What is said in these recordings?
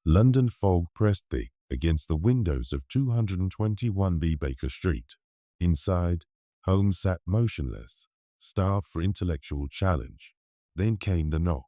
London fog pressed thick against the windows of 221B Baker Street. Inside, Holmes sat motionless, starved for intellectual challenge. Then came the knock.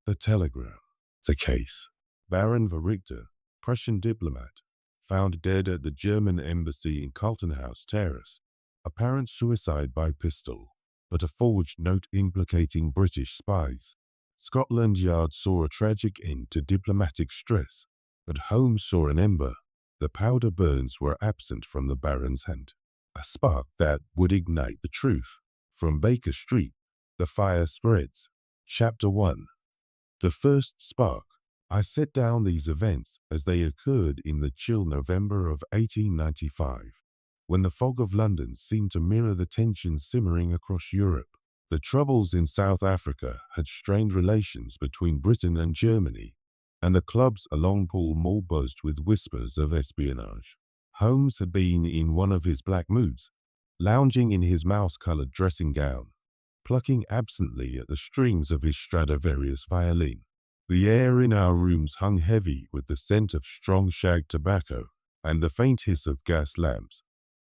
The telegram. The case. Baron Verichter, Prussian diplomat, found dead at the German embassy in Carlton House Terrace. Apparent suicide by pistol, but a forged note implicating British spies. Scotland Yard saw a tragic end to diplomatic stress, but Holmes saw an ember. The powder burns were absent from the Baron's hand. A spark that would ignite the truth. From Baker Street, the fire spreads. Chapter 1. The first spark. I set down these events as they occurred in the chill November of 1895, when the fog of London seemed to mirror the tensions simmering across Europe. The troubles in South Africa had strained relations between Britain and Germany, and the clubs along Pall Mall buzzed with whispers of espionage. Holmes had been in one of his black moods, lounging in his mouse-colored dressing gown, plucking absently at the strings of his Stradivarius violin. The air in our rooms hung heavy with the scent of strong shag tobacco and the faint hiss of gas lamps,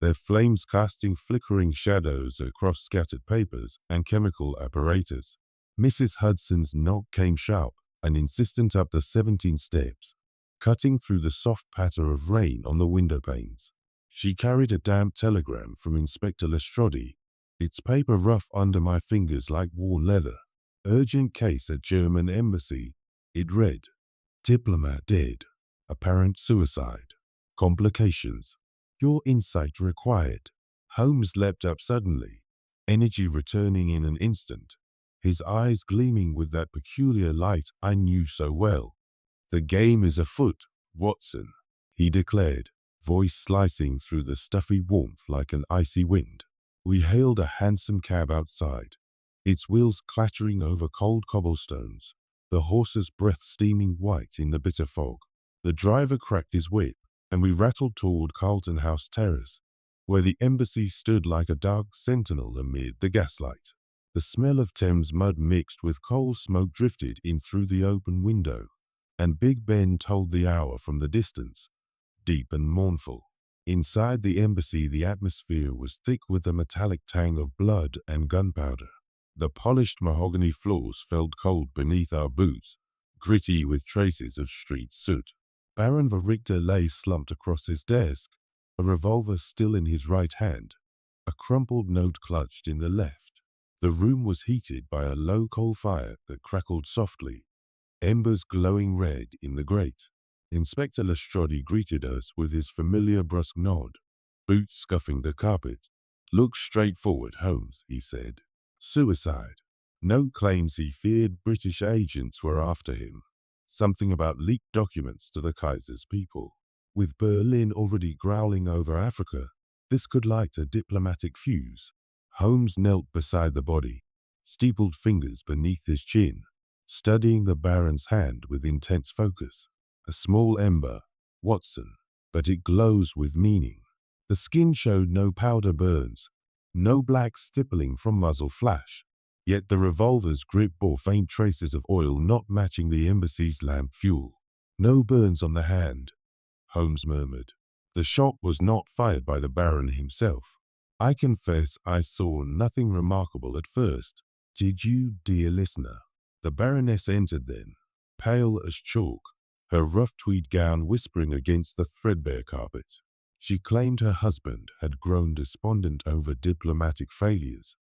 their flames casting flickering shadows across scattered papers and chemical apparatus. Mrs. Hudson's knock came sharp and insistent up the 17 steps, cutting through the soft patter of rain on the window panes. She carried a damp telegram from Inspector Lestrade, its paper rough under my fingers like worn leather. Urgent case at German embassy, it read. Diplomat dead. Apparent suicide. Complications. Your insight required. Holmes leapt up suddenly, energy returning in an instant, his eyes gleaming with that peculiar light I knew so well. The game is afoot, Watson, he declared, voice slicing through the stuffy warmth like an icy wind. We hailed a hansom cab outside, its wheels clattering over cold cobblestones, the horse's breath steaming white in the bitter fog. The driver cracked his whip, and we rattled toward Carlton House Terrace, where the embassy stood like a dark sentinel amid the gaslight. The smell of Thames mud mixed with coal smoke drifted in through the open window, and Big Ben told the hour from the distance, deep and mournful. Inside the embassy the atmosphere was thick with the metallic tang of blood and gunpowder. The polished mahogany floors felt cold beneath our boots, gritty with traces of street soot. Baron Verichter lay slumped across his desk, a revolver still in his right hand, a crumpled note clutched in the left. The room was heated by a low coal fire that crackled softly, embers glowing red in the grate. Inspector Lestrade greeted us with his familiar brusque nod, boots scuffing the carpet. Look straight forward, Holmes, he said. Suicide. Note claims he feared British agents were after him. Something about leaked documents to the Kaiser's people. With Berlin already growling over Africa, this could light a diplomatic fuse. Holmes knelt beside the body, steepled fingers beneath his chin, studying the Baron's hand with intense focus. A small ember, Watson, but it glows with meaning. The skin showed no powder burns, no black stippling from muzzle flash, yet the revolver's grip bore faint traces of oil not matching the embassy's lamp fuel. No burns on the hand, Holmes murmured. The shot was not fired by the Baron himself. I confess I saw nothing remarkable at first. Did you, dear listener? The Baroness entered then, pale as chalk, her rough tweed gown whispering against the threadbare carpet. She claimed her husband had grown despondent over diplomatic failures,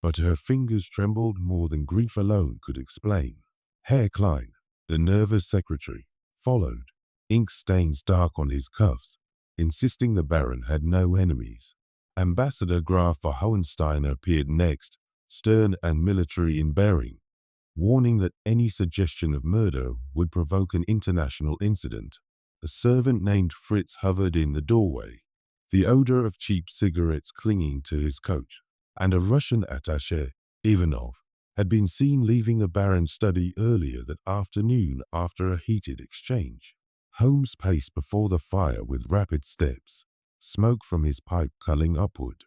but her fingers trembled more than grief alone could explain. Herr Klein, the nervous secretary, followed, ink stains dark on his cuffs, insisting the Baron had no enemies. Ambassador Graf von Hohenstein appeared next, stern and military in bearing, warning that any suggestion of murder would provoke an international incident. A servant named Fritz hovered in the doorway, the odor of cheap cigarettes clinging to his coat, and a Russian attaché, Ivanov, had been seen leaving the Baron's study earlier that afternoon after a heated exchange. Holmes paced before the fire with rapid steps, smoke from his pipe curling upward.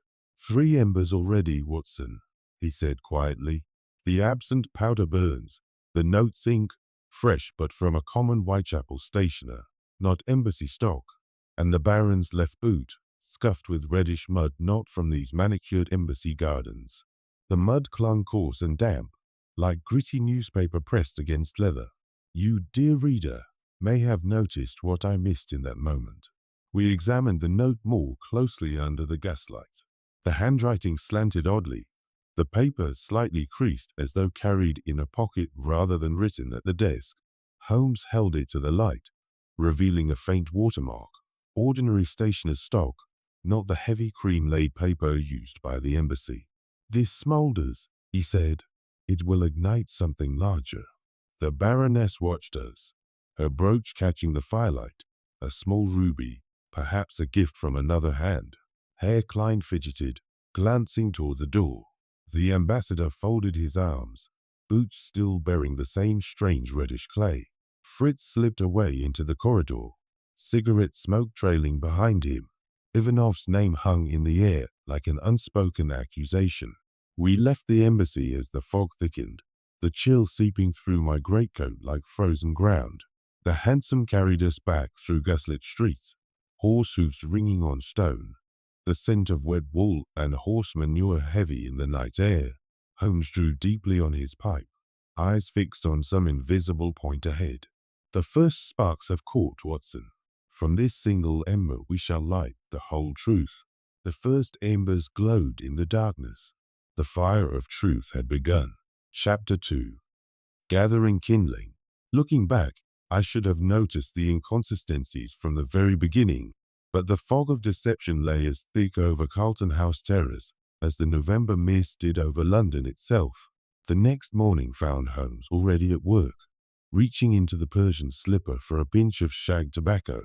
3 embers already, Watson, he said quietly. The absent powder burns, the note's ink fresh but from a common Whitechapel stationer, not embassy stock, and the Baron's left boot, scuffed with reddish mud not from these manicured embassy gardens. The mud clung coarse and damp, like gritty newspaper pressed against leather. You, dear reader, may have noticed what I missed in that moment. We examined the note more closely under the gaslight. The handwriting slanted oddly, the paper slightly creased as though carried in a pocket rather than written at the desk. Holmes held it to the light, revealing a faint watermark. Ordinary stationer's stock, not the heavy cream-laid paper used by the embassy. "This smoulders," he said. "It will ignite something larger." The Baroness watched us, her brooch catching the firelight, a small ruby, perhaps a gift from another hand. Herr Klein fidgeted, glancing toward the door. The ambassador folded his arms, boots still bearing the same strange reddish clay. Fritz slipped away into the corridor, cigarette smoke trailing behind him. Ivanov's name hung in the air like an unspoken accusation. We left the embassy as the fog thickened, the chill seeping through my greatcoat like frozen ground. The hansom carried us back through gaslit streets, horse hoofs ringing on stone, the scent of wet wool and horse manure heavy in the night air. Holmes drew deeply on his pipe, eyes fixed on some invisible point ahead. "The first sparks have caught, Watson. From this single ember we shall light the whole truth." The first embers glowed in the darkness. The fire of truth had begun. Chapter 2. Gathering kindling. Looking back, I should have noticed the inconsistencies from the very beginning, but the fog of deception lay as thick over Carlton House Terrace as the November mist did over London itself. The next morning found Holmes already at work, reaching into the Persian slipper for a pinch of shag tobacco,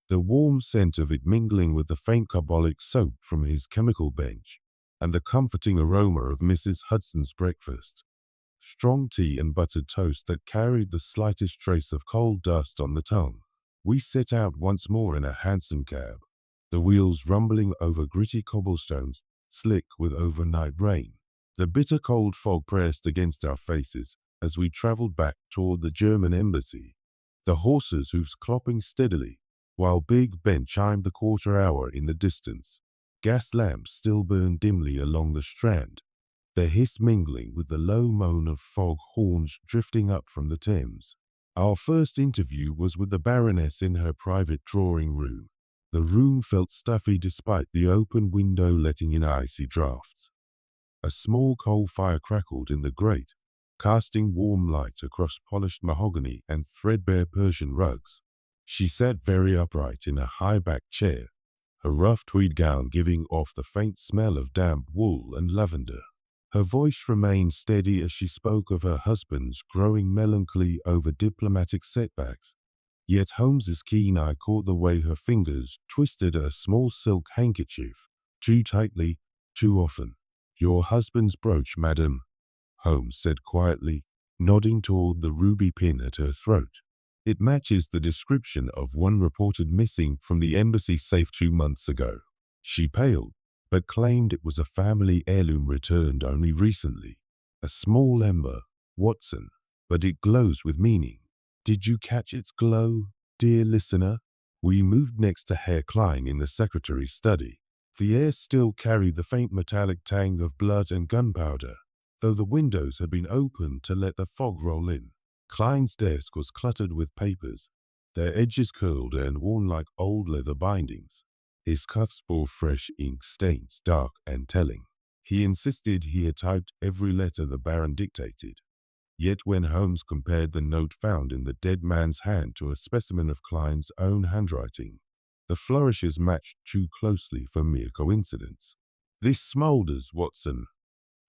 the warm scent of it mingling with the faint carbolic soap from his chemical bench, and the comforting aroma of Mrs. Hudson's breakfast. Strong tea and buttered toast that carried the slightest trace of coal dust on the tongue. We set out once more in a hansom cab, the wheels rumbling over gritty cobblestones, slick with overnight rain. The bitter cold fog pressed against our faces as we traveled back toward the German embassy, the horses' hoofs clopping steadily, while Big Ben chimed the quarter hour in the distance. Gas lamps still burned dimly along the Strand, their hiss mingling with the low moan of fog horns drifting up from the Thames. Our first interview was with the Baroness in her private drawing room. The room felt stuffy despite the open window letting in icy draughts. A small coal fire crackled in the grate, casting warm light across polished mahogany and threadbare Persian rugs. She sat very upright in a high-backed chair, her rough tweed gown giving off the faint smell of damp wool and lavender. Her voice remained steady as she spoke of her husband's growing melancholy over diplomatic setbacks. Yet Holmes's keen eye caught the way her fingers twisted a small silk handkerchief, too tightly, too often. "Your husband's brooch, madam," Holmes said quietly, nodding toward the ruby pin at her throat. "It matches the description of one reported missing from the embassy safe 2 months ago." She paled, but claimed it was a family heirloom returned only recently. "A small ember, Watson, but it glows with meaning. Did you catch its glow, dear listener?" We moved next to Herr Klein in the secretary's study. The air still carried the faint metallic tang of blood and gunpowder, though the windows had been opened to let the fog roll in. Klein's desk was cluttered with papers, their edges curled and worn like old leather bindings. His cuffs bore fresh ink stains, dark and telling. He insisted he had typed every letter the Baron dictated. Yet when Holmes compared the note found in the dead man's hand to a specimen of Klein's own handwriting, the flourishes matched too closely for mere coincidence. "This smoulders, Watson,"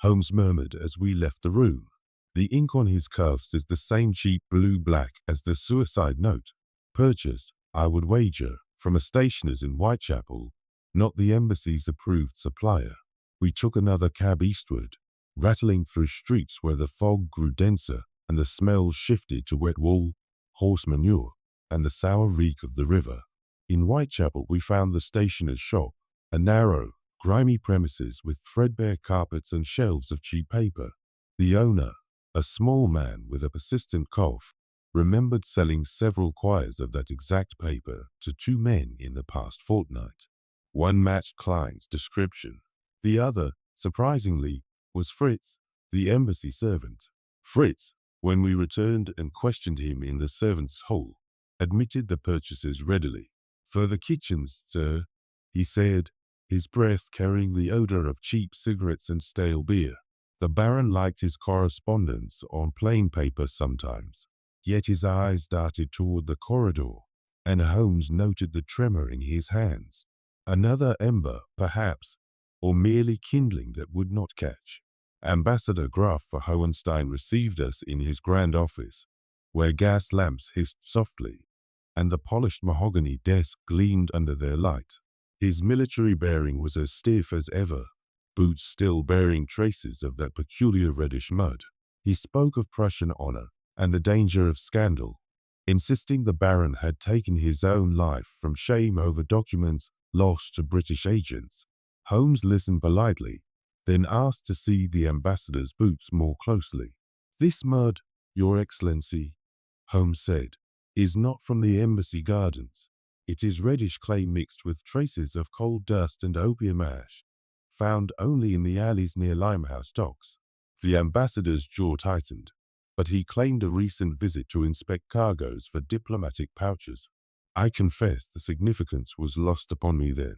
Holmes murmured as we left the room. "The ink on his cuffs is the same cheap blue-black as the suicide note, purchased, I would wager, from a stationer's in Whitechapel, not the embassy's approved supplier." We took another cab eastward, rattling through streets where the fog grew denser and the smells shifted to wet wool, horse manure, and the sour reek of the river. In Whitechapel we found the stationer's shop, a narrow, grimy premises with threadbare carpets and shelves of cheap paper. The owner, a small man with a persistent cough, remembered selling several quires of that exact paper to two men in the past fortnight. One matched Klein's description. The other, surprisingly, was Fritz, the embassy servant. Fritz, when we returned and questioned him in the servants' hall, admitted the purchases readily. "For the kitchens, sir," he said, his breath carrying the odor of cheap cigarettes and stale beer. The Baron liked his correspondence on plain paper sometimes, yet his eyes darted toward the corridor, and Holmes noted the tremor in his hands. Another ember, perhaps, or merely kindling that would not catch. Ambassador Graf for Hohenstein received us in his grand office, where gas lamps hissed softly, and the polished mahogany desk gleamed under their light. His military bearing was as stiff as ever, boots still bearing traces of that peculiar reddish mud. He spoke of Prussian honor and the danger of scandal, insisting the Baron had taken his own life from shame over documents lost to British agents. Holmes listened politely, then asked to see the ambassador's boots more closely. "This mud, Your Excellency," Holmes said, "is not from the embassy gardens. It is reddish clay mixed with traces of coal dust and opium ash, found only in the alleys near Limehouse docks." The ambassador's jaw tightened, but he claimed a recent visit to inspect cargoes for diplomatic pouches. I confess the significance was lost upon me then.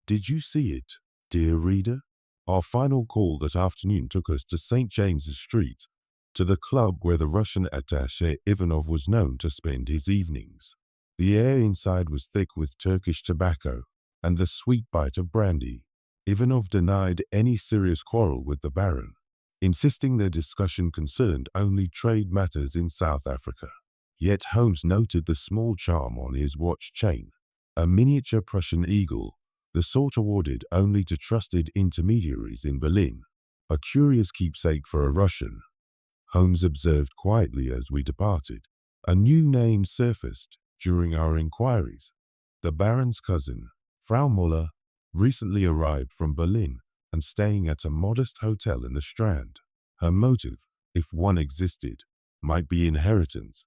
Did you see it, dear reader? Our final call that afternoon took us to St. James's Street, to the club where the Russian attaché Ivanov was known to spend his evenings. The air inside was thick with Turkish tobacco and the sweet bite of brandy. Ivanov denied any serious quarrel with the Baron, insisting their discussion concerned only trade matters in South Africa. Yet Holmes noted the small charm on his watch chain, a miniature Prussian eagle, the sort awarded only to trusted intermediaries in Berlin. "A curious keepsake for a Russian," Holmes observed quietly as we departed. A new name surfaced during our inquiries. The Baron's cousin, Frau Müller, recently arrived from Berlin and staying at a modest hotel in the Strand. Her motive, if one existed, might be inheritance.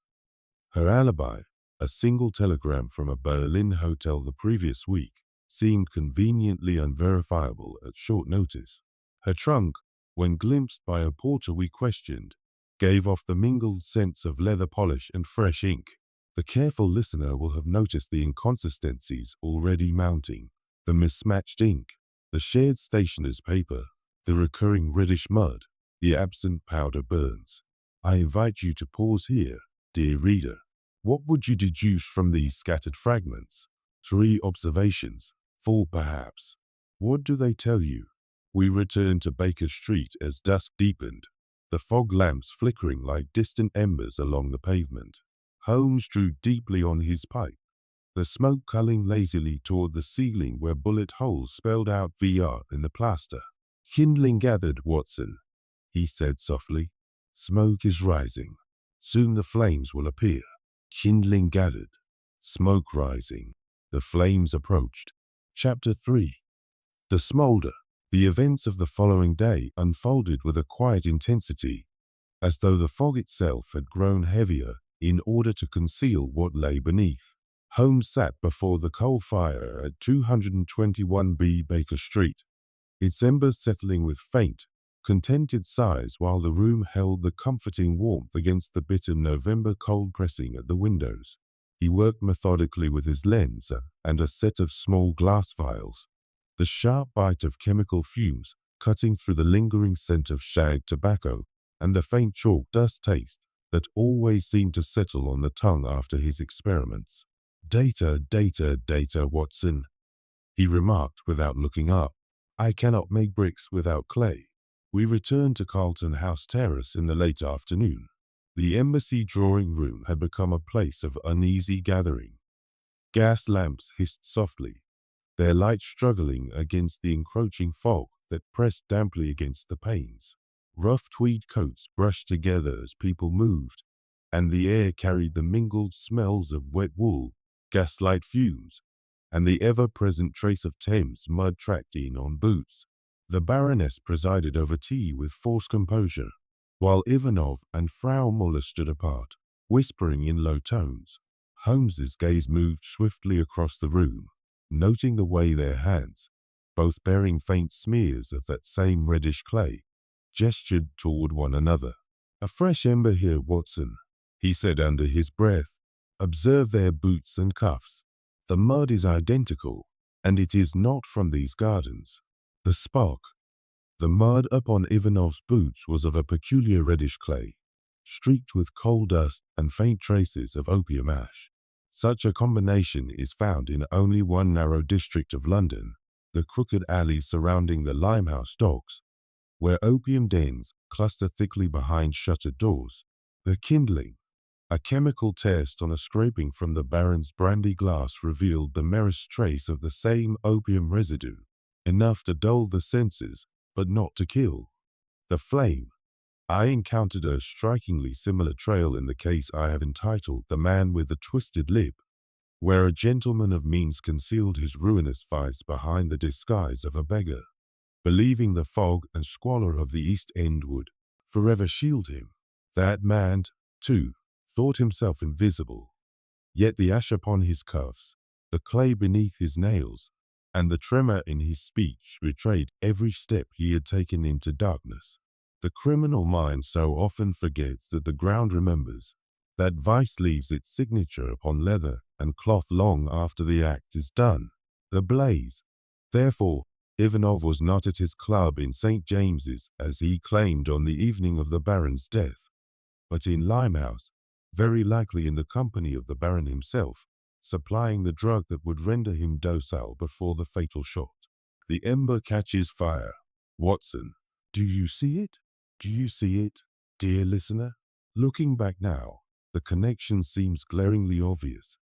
Her alibi, a single telegram from a Berlin hotel the previous week, seemed conveniently unverifiable at short notice. Her trunk, when glimpsed by a porter we questioned, gave off the mingled scents of leather polish and fresh ink. The careful listener will have noticed the inconsistencies already mounting: the mismatched ink, the shared stationer's paper, the recurring reddish mud, the absent powder burns. I invite you to pause here, dear reader. What would you deduce from these scattered fragments? 3 observations, 4 perhaps. What do they tell you? We returned to Baker Street as dusk deepened, the fog lamps flickering like distant embers along the pavement. Holmes drew deeply on his pipe, the smoke curling lazily toward the ceiling where bullet holes spelled out VR in the plaster. "Kindling gathered, Watson," he said softly. "Smoke is rising. Soon the flames will appear." Kindling gathered, smoke rising. The flames approached. Chapter 3. The smolder. The events of the following day unfolded with a quiet intensity, as though the fog itself had grown heavier in order to conceal what lay beneath. Holmes sat before the coal fire at 221B Baker Street, its embers settling with faint, contented sighs while the room held the comforting warmth against the bitter November cold pressing at the windows. He worked methodically with his lens and a set of small glass vials, the sharp bite of chemical fumes cutting through the lingering scent of shag tobacco and the faint chalk dust taste that always seemed to settle on the tongue after his experiments. "Data, data, data, Watson," he remarked without looking up. "I cannot make bricks without clay." We returned to Carlton House Terrace in the late afternoon. The embassy drawing room had become a place of uneasy gathering. Gas lamps hissed softly, their light struggling against the encroaching fog that pressed damply against the panes. Rough tweed coats brushed together as people moved, and the air carried the mingled smells of wet wool, gaslight fumes, and the ever-present trace of Thames mud tracked in on boots. The Baroness presided over tea with forced composure, while Ivanov and Frau Müller stood apart, whispering in low tones. Holmes's gaze moved swiftly across the room, noting the way their hands, both bearing faint smears of that same reddish clay, gestured toward one another. "A fresh ember here, Watson," he said under his breath. "Observe their boots and cuffs. The mud is identical, and it is not from these gardens." The mud upon Ivanov's boots was of a peculiar reddish clay, streaked with coal dust and faint traces of opium ash. Such a combination is found in only one narrow district of London, the crooked alleys surrounding the Limehouse docks, where opium dens cluster thickly behind shuttered doors. The kindling, a chemical test on a scraping from the Baron's brandy glass, revealed the merest trace of the same opium residue, enough to dull the senses, but not to kill. The flame. I encountered a strikingly similar trail in the case I have entitled "The Man with the Twisted Lip," where a gentleman of means concealed his ruinous vice behind the disguise of a beggar, believing the fog and squalor of the East End would forever shield him. That man, too, thought himself invisible, yet the ash upon his cuffs, the clay beneath his nails, and the tremor in his speech betrayed every step he had taken into darkness. The criminal mind so often forgets that the ground remembers, that vice leaves its signature upon leather and cloth long after the act is done. The blaze. Therefore, Ivanov was not at his club in St. James's, as he claimed on the evening of the Baron's death, but in Limehouse, very likely in the company of the Baron himself, supplying the drug that would render him docile before the fatal shot. The ember catches fire. Watson, do you see it? Do you see it, dear listener? Looking back now, the connection seems glaringly obvious.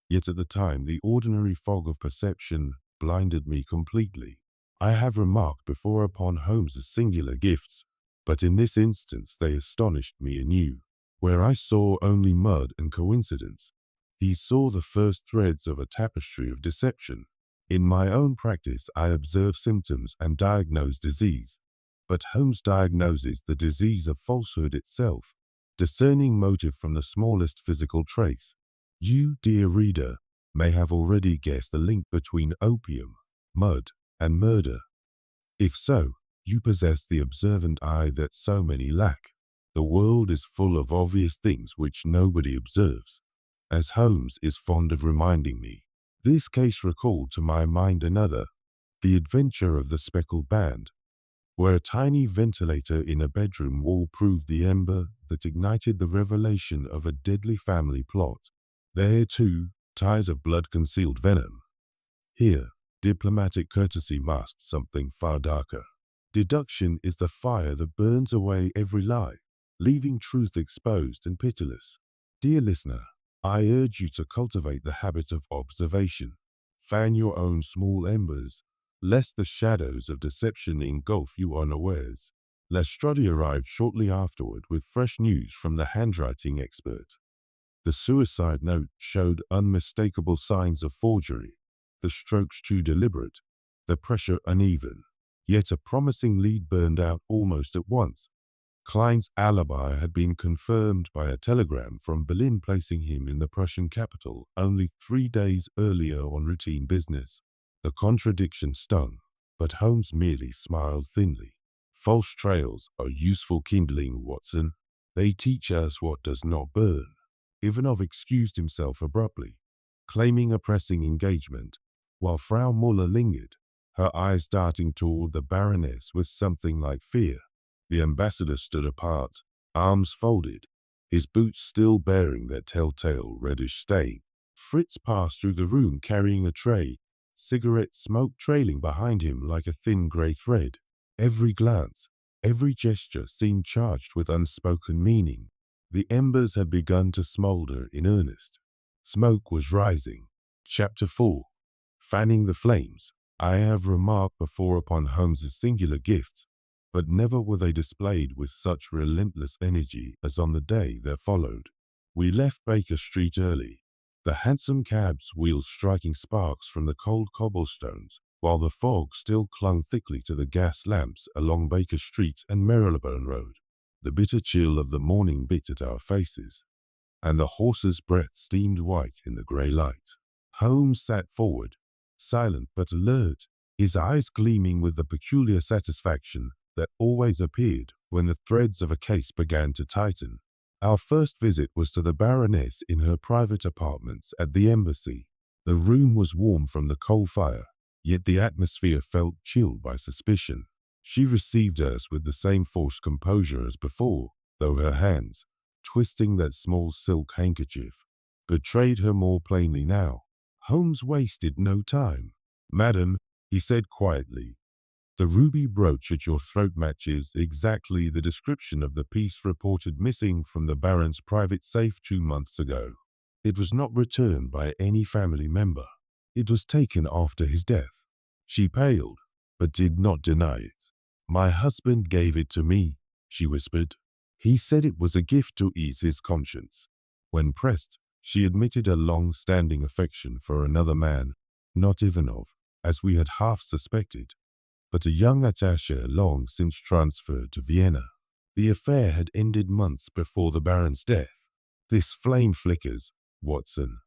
Yet at the time, the ordinary fog of perception blinded me completely. I have remarked before upon Holmes's singular gifts, but in this instance they astonished me anew. Where I saw only mud and coincidence, he saw the first threads of a tapestry of deception. In my own practice, I observe symptoms and diagnose disease, but Holmes diagnoses the disease of falsehood itself, discerning motive from the smallest physical trace. You, dear reader, may have already guessed the link between opium, mud, and murder. If so, you possess the observant eye that so many lack. The world is full of obvious things which nobody observes, as Holmes is fond of reminding me. This case recalled to my mind another, the adventure of the speckled band, where a tiny ventilator in a bedroom wall proved the ember that ignited the revelation of a deadly family plot. There, too, ties of blood concealed venom. Here, diplomatic courtesy masked something far darker. Deduction is the fire that burns away every lie, leaving truth exposed and pitiless. Dear listener, I urge you to cultivate the habit of observation. Fan your own small embers, lest the shadows of deception engulf you unawares. Lestrade arrived shortly afterward with fresh news from the handwriting expert. The suicide note showed unmistakable signs of forgery, the strokes too deliberate, the pressure uneven. Yet a promising lead burned out almost at once. Klein's alibi had been confirmed by a telegram from Berlin placing him in the Prussian capital only 3 days earlier on routine business. The contradiction stung, but Holmes merely smiled thinly. False trails are useful kindling, Watson. They teach us what does not burn. Ivanov excused himself abruptly, claiming a pressing engagement, while Frau Muller lingered, her eyes darting toward the Baroness with something like fear. The ambassador stood apart, arms folded, his boots still bearing their telltale reddish stain. Fritz passed through the room carrying a tray, cigarette smoke trailing behind him like a thin grey thread. Every glance, every gesture seemed charged with unspoken meaning. The embers had begun to smolder in earnest. Smoke was rising. Chapter 4. Fanning the flames. I have remarked before upon Holmes's singular gifts, but never were they displayed with such relentless energy as on the day that followed. We left Baker Street early, the hansom cab's wheels striking sparks from the cold cobblestones, while the fog still clung thickly to the gas lamps along Baker Street and Marylebone Road. The bitter chill of the morning bit at our faces. and the horse's breath steamed white in the grey light. Holmes sat forward, silent but alert, his eyes gleaming with the peculiar satisfaction that always appeared when the threads of a case began to tighten. Our first visit was to the Baroness in her private apartments at the embassy. The room was warm from the coal fire, yet the atmosphere felt chilled by suspicion. She received us with the same forced composure as before, though her hands, twisting that small silk handkerchief, betrayed her more plainly now. Holmes wasted no time. "Madam," he said quietly, "the ruby brooch at your throat matches exactly the description of the piece reported missing from the Baron's private safe 2 months ago. It was not returned by any family member. It was taken after his death." She paled, but did not deny it. "My husband gave it to me," she whispered. "He said it was a gift to ease his conscience." When pressed, she admitted a long-standing affection for another man, not Ivanov, as we had half suspected, but a young attaché long since transferred to Vienna. The affair had ended months before the Baron's death. "This flame flickers, Watson,"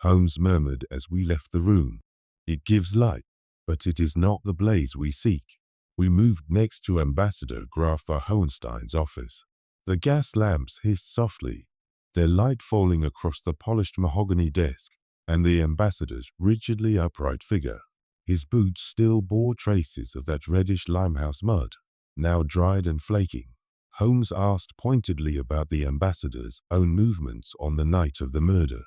Holmes murmured as we left the room. "It gives light, but it is not the blaze we seek." We moved next to Ambassador Graf Hohenstein's office. The gas lamps hissed softly, their light falling across the polished mahogany desk and the ambassador's rigidly upright figure. His boots still bore traces of that reddish limehouse mud, now dried and flaking. Holmes asked pointedly about the ambassador's own movements on the night of the murder.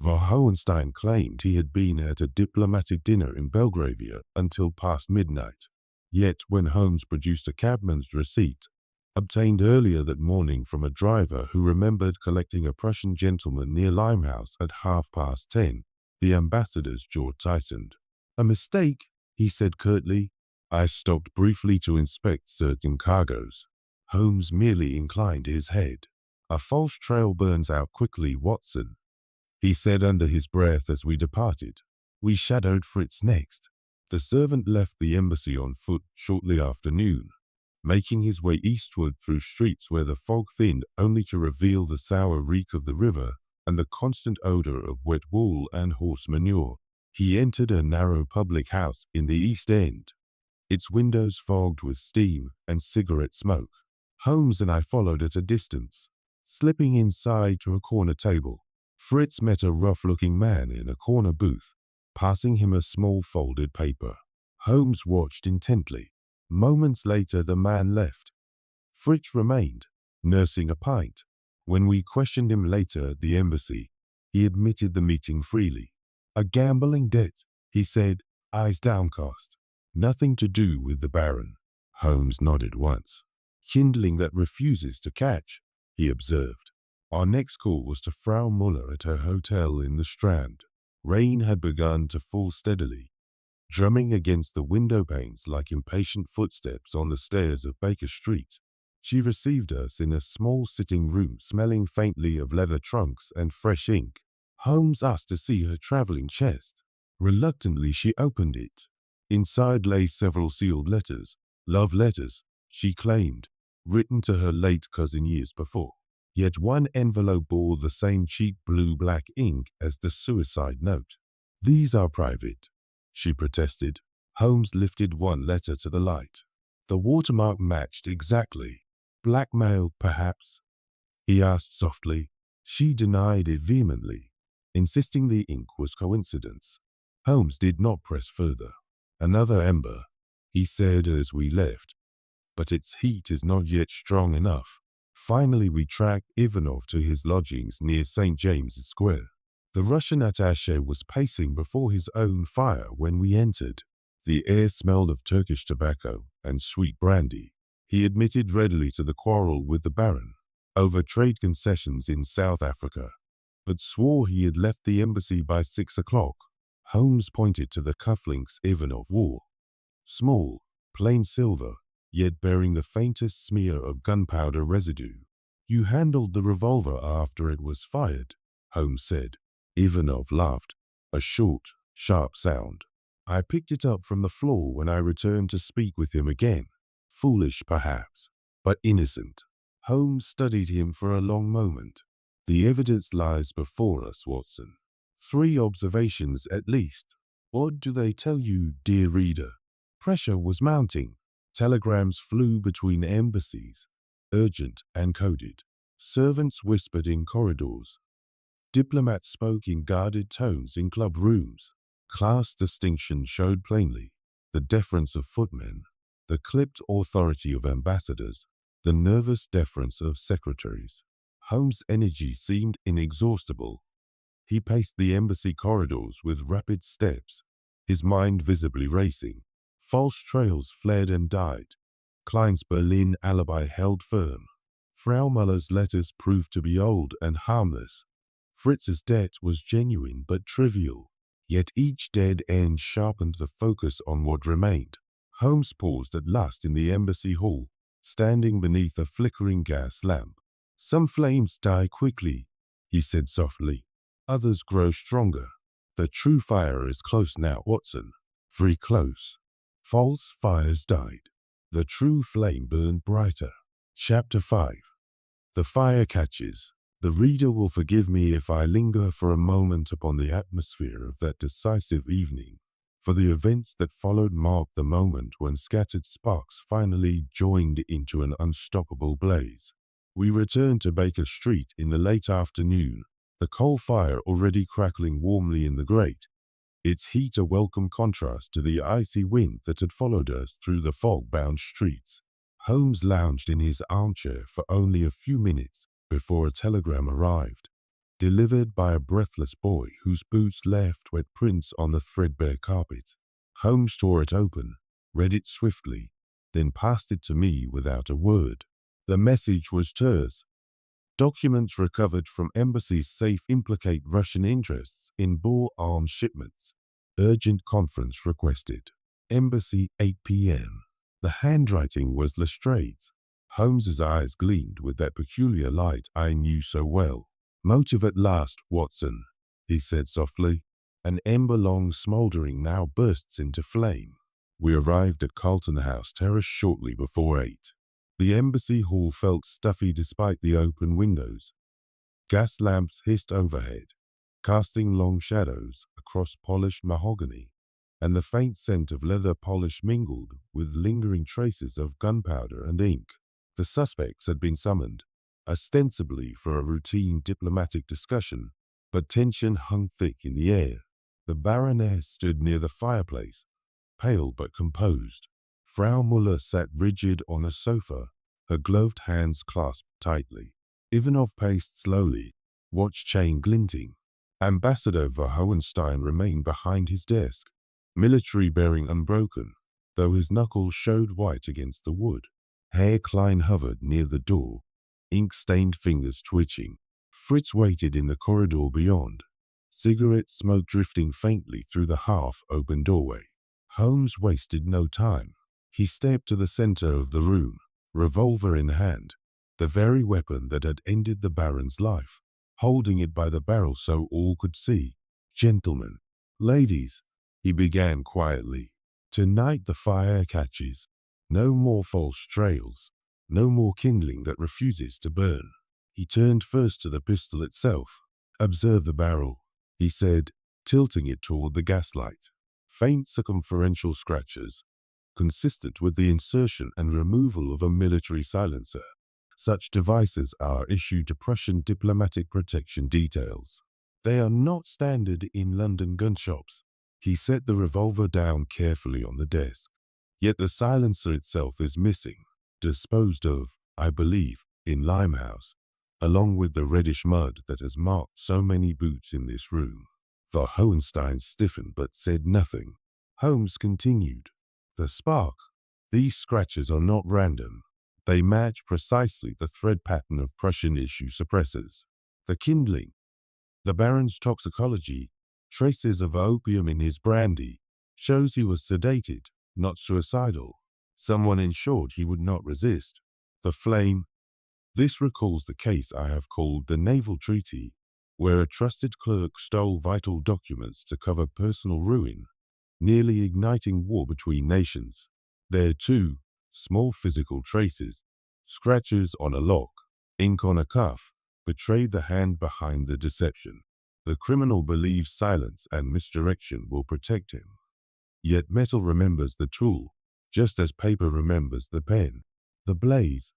Hohenstein claimed he had been at a diplomatic dinner in Belgravia until past midnight. Yet when Holmes produced a cabman's receipt, obtained earlier that morning from a driver who remembered collecting a Prussian gentleman near Limehouse at 10:30, the ambassador's jaw tightened. "A mistake," he said curtly. "I stopped briefly to inspect certain cargoes." Holmes merely inclined his head. "A false trail burns out quickly, Watson," he said under his breath as we departed. We shadowed Fritz next. The servant left the embassy on foot shortly after noon, making his way eastward through streets where the fog thinned only to reveal the sour reek of the river and the constant odor of wet wool and horse manure. He entered a narrow public house in the East End, its windows fogged with steam and cigarette smoke. Holmes and I followed at a distance, slipping inside to a corner table. Fritz met a rough-looking man in a corner booth, passing him a small folded paper. Holmes watched intently. Moments later, the man left. Fritz remained, nursing a pint. When we questioned him later at the embassy, he admitted the meeting freely. "A gambling debt," he said, eyes downcast. "Nothing to do with the Baron." Holmes nodded once. "Kindling that refuses to catch," he observed. Our next call was to Frau Muller at her hotel in the Strand. Rain had begun to fall steadily, drumming against the window panes like impatient footsteps on the stairs of Baker Street. She received us in a small sitting room smelling faintly of leather trunks and fresh ink. Holmes asked to see her traveling chest. Reluctantly, she opened it. Inside lay several sealed letters, love letters, she claimed, written to her late cousin years before. Yet one envelope bore the same cheap blue-black ink as the suicide note. "These are private," she protested. Holmes lifted one letter to the light. The watermark matched exactly. "Blackmail, perhaps?" he asked softly. She denied it vehemently, insisting the ink was coincidence. Holmes did not press further. "Another ember," he said as we left, "but its heat is not yet strong enough." Finally, we tracked Ivanov to his lodgings near St. James's Square. The Russian attaché was pacing before his own fire when we entered. The air smelled of Turkish tobacco and sweet brandy. He admitted readily to the quarrel with the Baron over trade concessions in South Africa, but swore he had left the embassy by 6 o'clock. Holmes pointed to the cufflinks Ivanov wore. Small, plain silver, yet bearing the faintest smear of gunpowder residue. "You handled the revolver after it was fired," Holmes said. Ivanov laughed, a short, sharp sound. "I picked it up from the floor when I returned to speak with him again. Foolish, perhaps, but innocent." Holmes studied him for a long moment. The evidence lies before us, Watson. 3 observations at least. What do they tell you, dear reader? Pressure was mounting. Telegrams flew between embassies, urgent and coded. Servants whispered in corridors. Diplomats spoke in guarded tones in club rooms. Class distinction showed plainly. The deference of footmen, the clipped authority of ambassadors, the nervous deference of secretaries. Holmes' energy seemed inexhaustible. He paced the embassy corridors with rapid steps, his mind visibly racing. False trails flared and died. Klein's Berlin alibi held firm. Frau Muller's letters proved to be old and harmless. Fritz's debt was genuine but trivial. Yet each dead end sharpened the focus on what remained. Holmes paused at last in the embassy hall, standing beneath a flickering gas lamp. "Some flames die quickly," he said softly. "Others grow stronger. The true fire is close now, Watson. Very close." False fires died. The true flame burned brighter. Chapter 5. The fire catches. The reader will forgive me if I linger for a moment upon the atmosphere of that decisive evening, for the events that followed marked the moment when scattered sparks finally joined into an unstoppable blaze. We returned to Baker Street in the late afternoon, the coal fire already crackling warmly in the grate, its heat a welcome contrast to the icy wind that had followed us through the fog-bound streets. Holmes lounged in his armchair for only a few minutes before a telegram arrived, delivered by a breathless boy whose boots left wet prints on the threadbare carpet. Holmes tore it open, read it swiftly, then passed it to me without a word. The message was terse. Documents recovered from embassies safe implicate Russian interests in Boer arms shipments. Urgent conference requested. Embassy, 8 p.m. The handwriting was Lestrade's. Holmes's eyes gleamed with that peculiar light I knew so well. "Motive at last, Watson," he said softly. "An ember long smouldering now bursts into flame." We arrived at Carlton House Terrace shortly before 8. The embassy hall felt stuffy despite the open windows. Gas lamps hissed overhead, casting long shadows across polished mahogany, and the faint scent of leather polish mingled with lingering traces of gunpowder and ink. The suspects had been summoned, ostensibly for a routine diplomatic discussion, but tension hung thick in the air. The Baroness stood near the fireplace, pale but composed. Frau Muller sat rigid on a sofa, her gloved hands clasped tightly. Ivanov paced slowly, watch chain glinting. Ambassador Verhoevenstein remained behind his desk, military bearing unbroken, though his knuckles showed white against the wood. Herr Klein hovered near the door, ink-stained fingers twitching. Fritz waited in the corridor beyond, cigarette smoke drifting faintly through the half-open doorway. Holmes wasted no time. He stepped to the center of the room, revolver in hand, the very weapon that had ended the Baron's life, holding it by the barrel so all could see. "Gentlemen, ladies," he began quietly, "tonight the fire catches. No more false trails, no more kindling that refuses to burn." He turned first to the pistol itself. "Observe the barrel," he said, tilting it toward the gaslight. Faint circumferential scratches, consistent with the insertion and removal of a military silencer. Such devices are issued to Prussian diplomatic protection details. They are not standard in London gun shops. He set the revolver down carefully on the desk. Yet the silencer itself is missing, disposed of, I believe, in Limehouse, along with the reddish mud that has marked so many boots in this room. Verhoevenstein stiffened but said nothing. Holmes continued. "The spark. These scratches are not random. They match precisely the thread pattern of Prussian issue suppressors. The kindling, the Baron's toxicology, traces of opium in his brandy, shows he was sedated, not suicidal. Someone ensured he would not resist. The flame. This recalls the case I have called the Naval Treaty, where a trusted clerk stole vital documents to cover personal ruin, nearly igniting war between nations. There too, small physical traces, scratches on a lock, ink on a cuff, betrayed the hand behind the deception. The criminal believes silence and misdirection will protect him. Yet metal remembers the tool, just as paper remembers the pen. The blaze.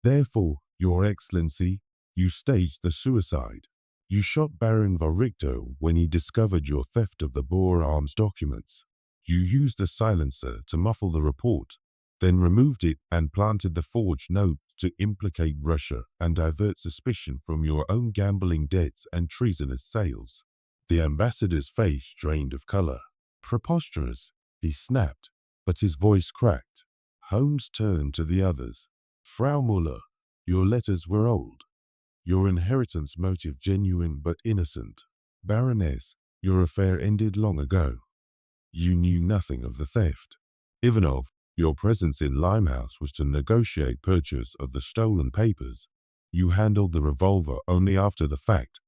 Therefore, Your Excellency, you staged the suicide. You shot Baron Voricto when he discovered your theft of the Boer arms documents. You used a silencer to muffle the report, then removed it and planted the forged note to implicate Russia and divert suspicion from your own gambling debts and treasonous sales. The ambassador's face drained of color. Preposterous, he snapped, but his voice cracked. Holmes turned to the others. Frau Muller, your letters were old. Your inheritance motive genuine but innocent. Baroness, your affair ended long ago. You knew nothing of the theft. Ivanov, your presence in Limehouse was to negotiate purchase of the stolen papers. You handled the revolver only after the fact,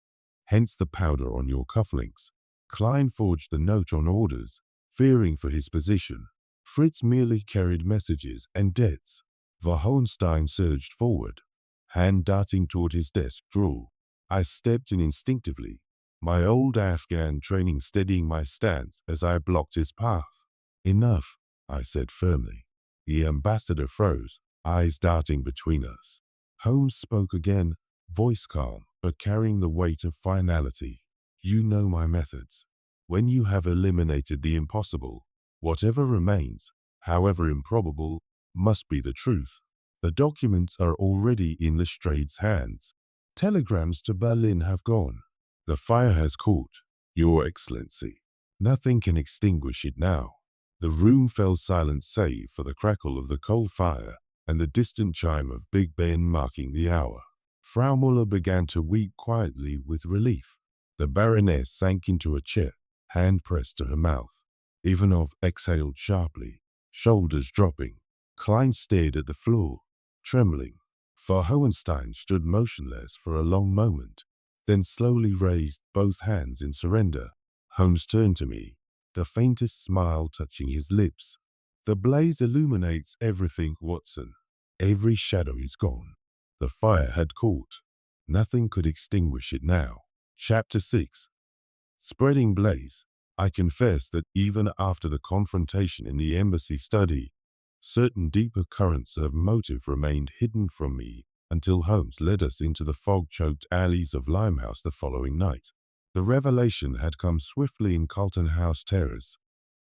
hence the powder on your cufflinks. Klein forged the note on orders, fearing for his position. Fritz merely carried messages and debts. Hohenstein surged forward, hand darting toward his desk drawer. I stepped in instinctively, my old Afghan training steadying my stance as I blocked his path. Enough, I said firmly. The ambassador froze, eyes darting between us. Holmes spoke again, voice calm, but carrying the weight of finality. You know my methods. When you have eliminated the impossible, whatever remains, however improbable, must be the truth. The documents are already in Lestrade's hands. Telegrams to Berlin have gone. The fire has caught, Your Excellency. Nothing can extinguish it now. The room fell silent save for the crackle of the coal fire and the distant chime of Big Ben marking the hour. Frau Muller began to weep quietly with relief. The Baroness sank into a chair, hand pressed to her mouth. Ivanov exhaled sharply, shoulders dropping. Klein stared at the floor, trembling. Hohenstein stood motionless for a long moment, then slowly raised both hands in surrender. Holmes turned to me, the faintest smile touching his lips. The blaze illuminates everything, Watson. Every shadow is gone. The fire had caught. Nothing could extinguish it now. Chapter 6. Spreading blaze. I confess that even after the confrontation in the embassy study, certain deeper currents of motive remained hidden from me until Holmes led us into the fog-choked alleys of Limehouse the following night. The revelation had come swiftly in Carlton House Terrace,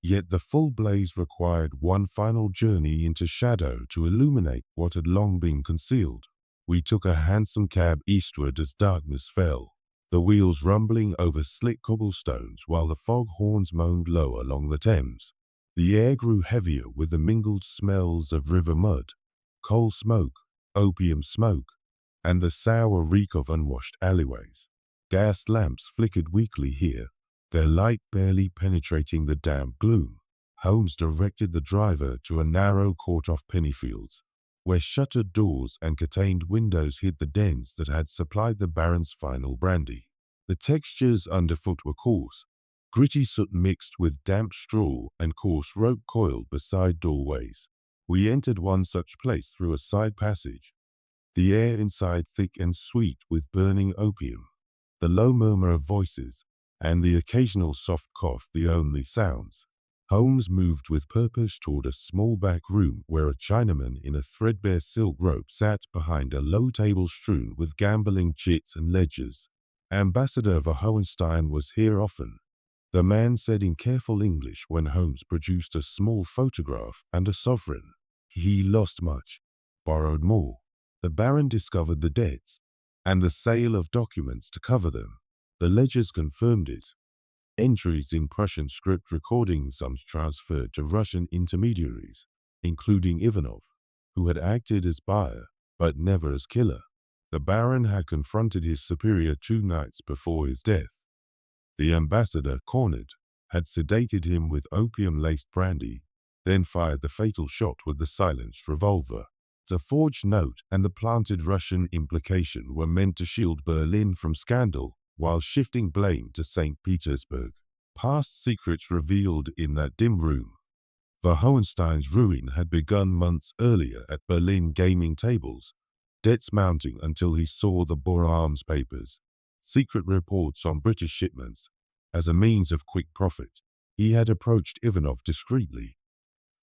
yet the full blaze required one final journey into shadow to illuminate what had long been concealed. We took a hansom cab eastward as darkness fell, the wheels rumbling over slick cobblestones while the fog horns moaned low along the Thames. The air grew heavier with the mingled smells of river mud, coal smoke, opium smoke, and the sour reek of unwashed alleyways. Gas lamps flickered weakly here, their light barely penetrating the damp gloom. Holmes directed the driver to a narrow court off Pennyfields, where shuttered doors and curtained windows hid the dens that had supplied the Baron's final brandy. The textures underfoot were coarse, gritty soot mixed with damp straw and coarse rope coiled beside doorways. We entered one such place through a side passage, the air inside thick and sweet with burning opium, the low murmur of voices, and the occasional soft cough the only sounds. Holmes moved with purpose toward a small back room where a Chinaman in a threadbare silk robe sat behind a low table strewn with gambling chits and ledgers. Ambassador Hohenstein was here often, the man said in careful English when Holmes produced a small photograph and a sovereign. He lost much, borrowed more. The Baron discovered the debts and the sale of documents to cover them. The ledgers confirmed it. Entries in Prussian script recording sums transferred to Russian intermediaries, including Ivanov, who had acted as buyer but never as killer. The Baron had confronted his superior 2 nights before his death. The ambassador, Conan, had sedated him with opium-laced brandy, then fired the fatal shot with the silenced revolver. The forged note and the planted Russian implication were meant to shield Berlin from scandal, while shifting blame to St. Petersburg. Past secrets revealed in that dim room. Hohenstein's ruin had begun months earlier at Berlin gaming tables, debts mounting until he saw the Boer arms papers, secret reports on British shipments, as a means of quick profit. He had approached Ivanov discreetly.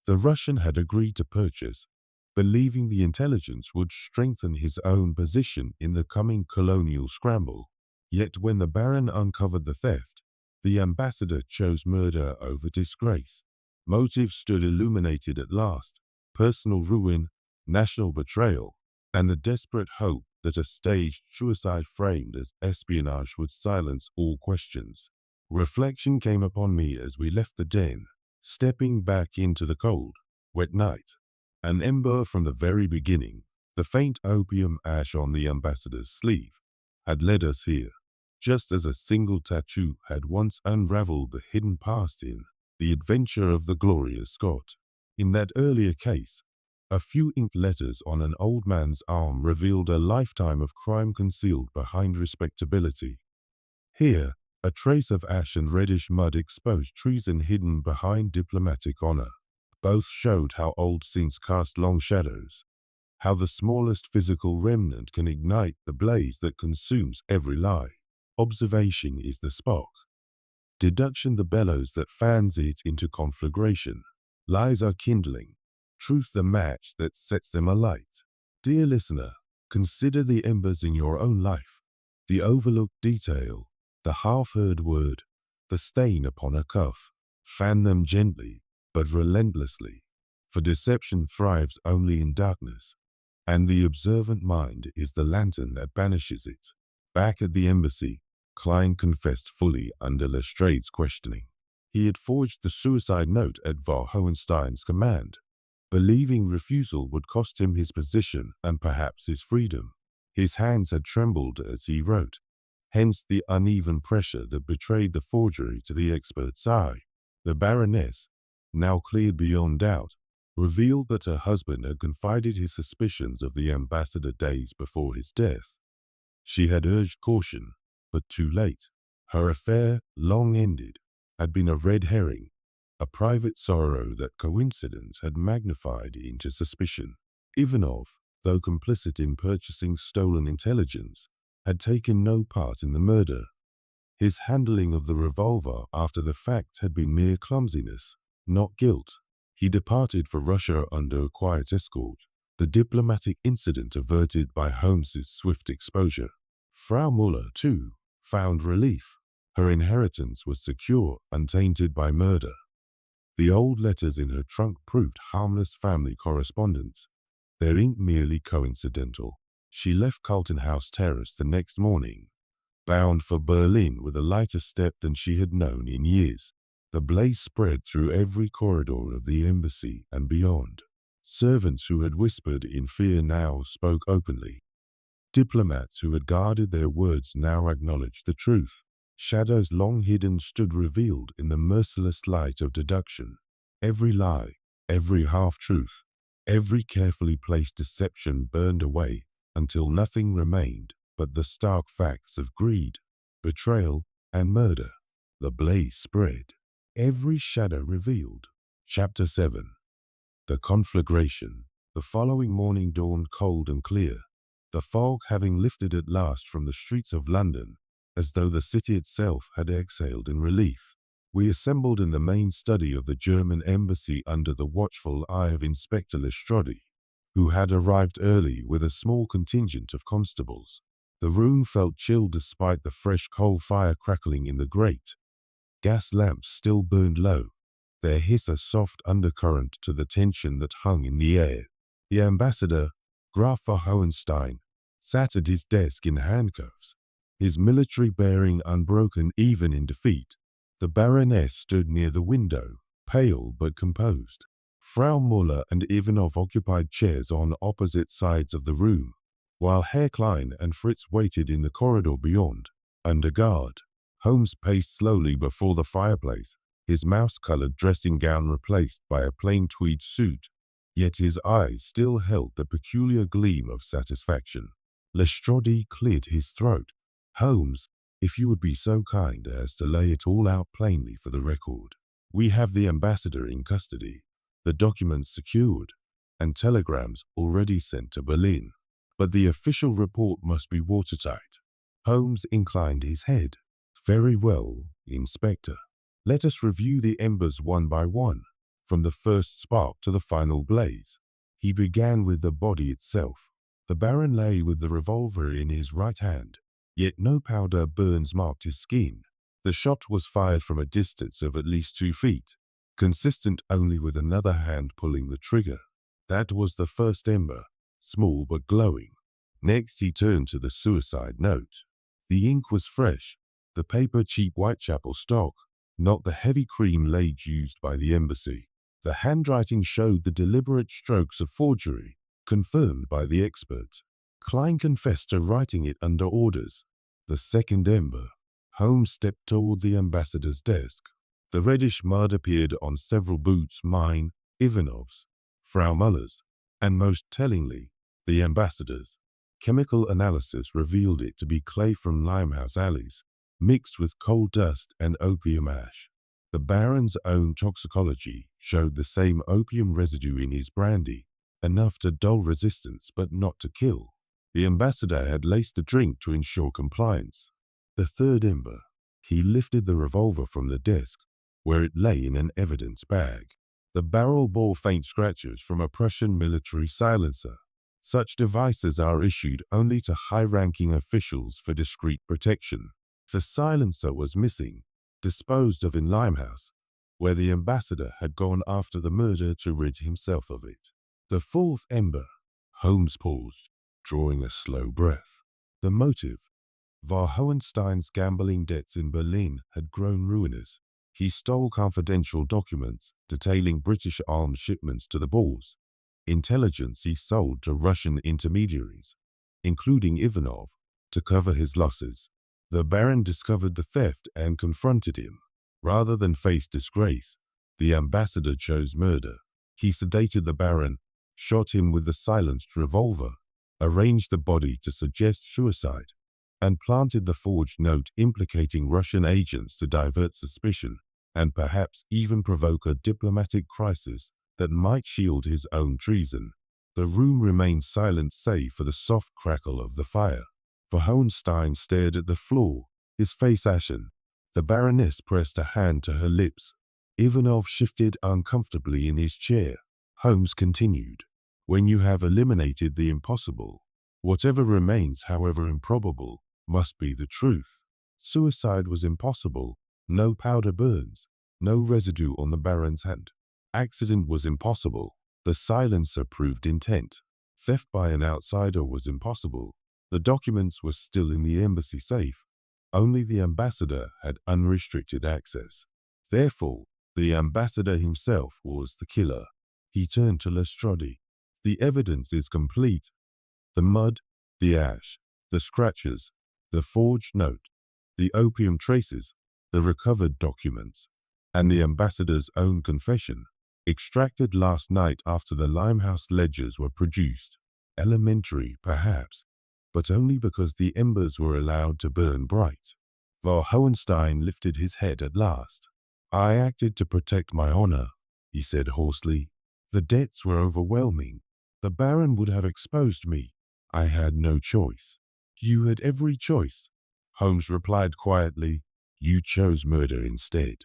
The Russian had agreed to purchase, believing the intelligence would strengthen his own position in the coming colonial scramble. Yet when the Baron uncovered the theft, the ambassador chose murder over disgrace. Motive stood illuminated at last: personal ruin, national betrayal, and the desperate hope that a staged suicide framed as espionage would silence all questions. Reflection came upon me as we left the den, stepping back into the cold, wet night. An ember from the very beginning, the faint opium ash on the ambassador's sleeve, had led us here, just as a single tattoo had once unraveled the hidden past in The Adventure of the Glorious Scot. In that earlier case, a few inked letters on an old man's arm revealed a lifetime of crime concealed behind respectability. Here, a trace of ash and reddish mud exposed treason hidden behind diplomatic honor. Both showed how old sins cast long shadows, how the smallest physical remnant can ignite the blaze that consumes every lie. Observation is the spark, deduction the bellows that fans it into conflagration. Lies are kindling, truth the match that sets them alight. Dear listener, consider the embers in your own life, the overlooked detail, the half-heard word, the stain upon a cuff. Fan them gently, but relentlessly, for deception thrives only in darkness, and the observant mind is the lantern that banishes it. Back at the embassy, Klein confessed fully under Lestrade's questioning. He had forged the suicide note at von Hohenstein's command, believing refusal would cost him his position and perhaps his freedom. His hands had trembled as he wrote, hence the uneven pressure that betrayed the forgery to the expert's eye. The Baroness, now cleared beyond doubt, revealed that her husband had confided his suspicions of the ambassador days before his death. She had urged caution, but too late. Her affair, long ended, had been a red herring, a private sorrow that coincidence had magnified into suspicion. Ivanov, though complicit in purchasing stolen intelligence, had taken no part in the murder. His handling of the revolver after the fact had been mere clumsiness, not guilt. He departed for Russia under a quiet escort, the diplomatic incident averted by Holmes's swift exposure. Frau Muller, too, found relief. Her inheritance was secure, untainted by murder. The old letters in her trunk proved harmless family correspondence, their ink merely coincidental. She left Carlton House Terrace the next morning, bound for Berlin with a lighter step than she had known in years. The blaze spread through every corridor of the embassy and beyond. Servants who had whispered in fear now spoke openly. Diplomats who had guarded their words now acknowledged the truth. Shadows long hidden stood revealed in the merciless light of deduction. Every lie, every half-truth, every carefully placed deception burned away until nothing remained but the stark facts of greed, betrayal, and murder. The blaze spread. Every shadow revealed. Chapter 7. The Conflagration. The following morning dawned cold and clear, the fog having lifted at last from the streets of London, as though the city itself had exhaled in relief. We assembled in the main study of the German embassy under the watchful eye of Inspector Lestrade, who had arrived early with a small contingent of constables. The room felt chill despite the fresh coal fire crackling in the grate. Gas lamps still burned low, their hiss a soft undercurrent to the tension that hung in the air. The ambassador, Graf von Hohenstein, sat at his desk in handcuffs, his military bearing unbroken even in defeat. The Baroness stood near the window, pale but composed. Frau Muller and Ivanov occupied chairs on opposite sides of the room, while Herr Klein and Fritz waited in the corridor beyond, under guard. Holmes paced slowly before the fireplace, his mouse-colored dressing gown replaced by a plain tweed suit, yet his eyes still held the peculiar gleam of satisfaction. Lestrade cleared his throat. "Holmes, if you would be so kind as to lay it all out plainly for the record. We have the ambassador in custody, the documents secured, and telegrams already sent to Berlin. but the official report must be watertight. Holmes inclined his head. Very well, Inspector. Let us review the embers one by one, from the first spark to the final blaze. He began with the body itself. The Baron lay with the revolver in his right hand, yet no powder burns marked his skin. The shot was fired from a distance of at least 2 feet, consistent only with another hand pulling the trigger. That was the first ember, small but glowing. Next he turned to the suicide note. The ink was fresh, the paper cheap Whitechapel stock, not the heavy cream laid used by the embassy. The handwriting showed the deliberate strokes of forgery, confirmed by the expert. Klein confessed to writing it under orders. The second ember. Holmes stepped toward the ambassador's desk. The reddish mud appeared on several boots, mine, Ivanov's, Frau Muller's, and most tellingly, the ambassador's. Chemical analysis revealed it to be clay from Limehouse alleys, mixed with coal dust and opium ash. The Baron's own toxicology showed the same opium residue in his brandy, enough to dull resistance but not to kill. The ambassador had laced the drink to ensure compliance. The third ember. He lifted the revolver from the desk, where it lay in an evidence bag. The barrel bore faint scratches from a Prussian military silencer. Such devices are issued only to high-ranking officials for discreet protection. The silencer was missing, disposed of in Limehouse, where the ambassador had gone after the murder to rid himself of it. The fourth ember. Holmes paused, drawing a slow breath. The motive. Von Hohenstein's gambling debts in Berlin had grown ruinous. He stole confidential documents detailing British arms shipments to the Boers. Intelligence he sold to Russian intermediaries, including Ivanov, to cover his losses. The Baron discovered the theft and confronted him. Rather than face disgrace, the ambassador chose murder. He sedated the Baron, shot him with the silenced revolver, arranged the body to suggest suicide, and planted the forged note implicating Russian agents to divert suspicion and perhaps even provoke a diplomatic crisis that might shield his own treason. The room remained silent save for the soft crackle of the fire. Von Hohenstein stared at the floor, his face ashen. The Baroness pressed a hand to her lips. Ivanov shifted uncomfortably in his chair. Holmes continued, "When you have eliminated the impossible, whatever remains, however improbable, must be the truth. Suicide was impossible. No powder burns, no residue on the Baron's hand. Accident was impossible. The silencer proved intent. Theft by an outsider was impossible. The documents were still in the embassy safe. Only the ambassador had unrestricted access. Therefore, the ambassador himself was the killer." He turned to Lestrade. "The evidence is complete. The mud, the ash, the scratches, the forged note, the opium traces, the recovered documents, and the ambassador's own confession, extracted last night after the Limehouse ledgers were produced. Elementary, perhaps, but only because the embers were allowed to burn bright." Von Hohenstein lifted his head at last. "I acted to protect my honor," he said hoarsely. "The debts were overwhelming. The Baron would have exposed me. I had no choice." "You had every choice," Holmes replied quietly. "You chose murder instead."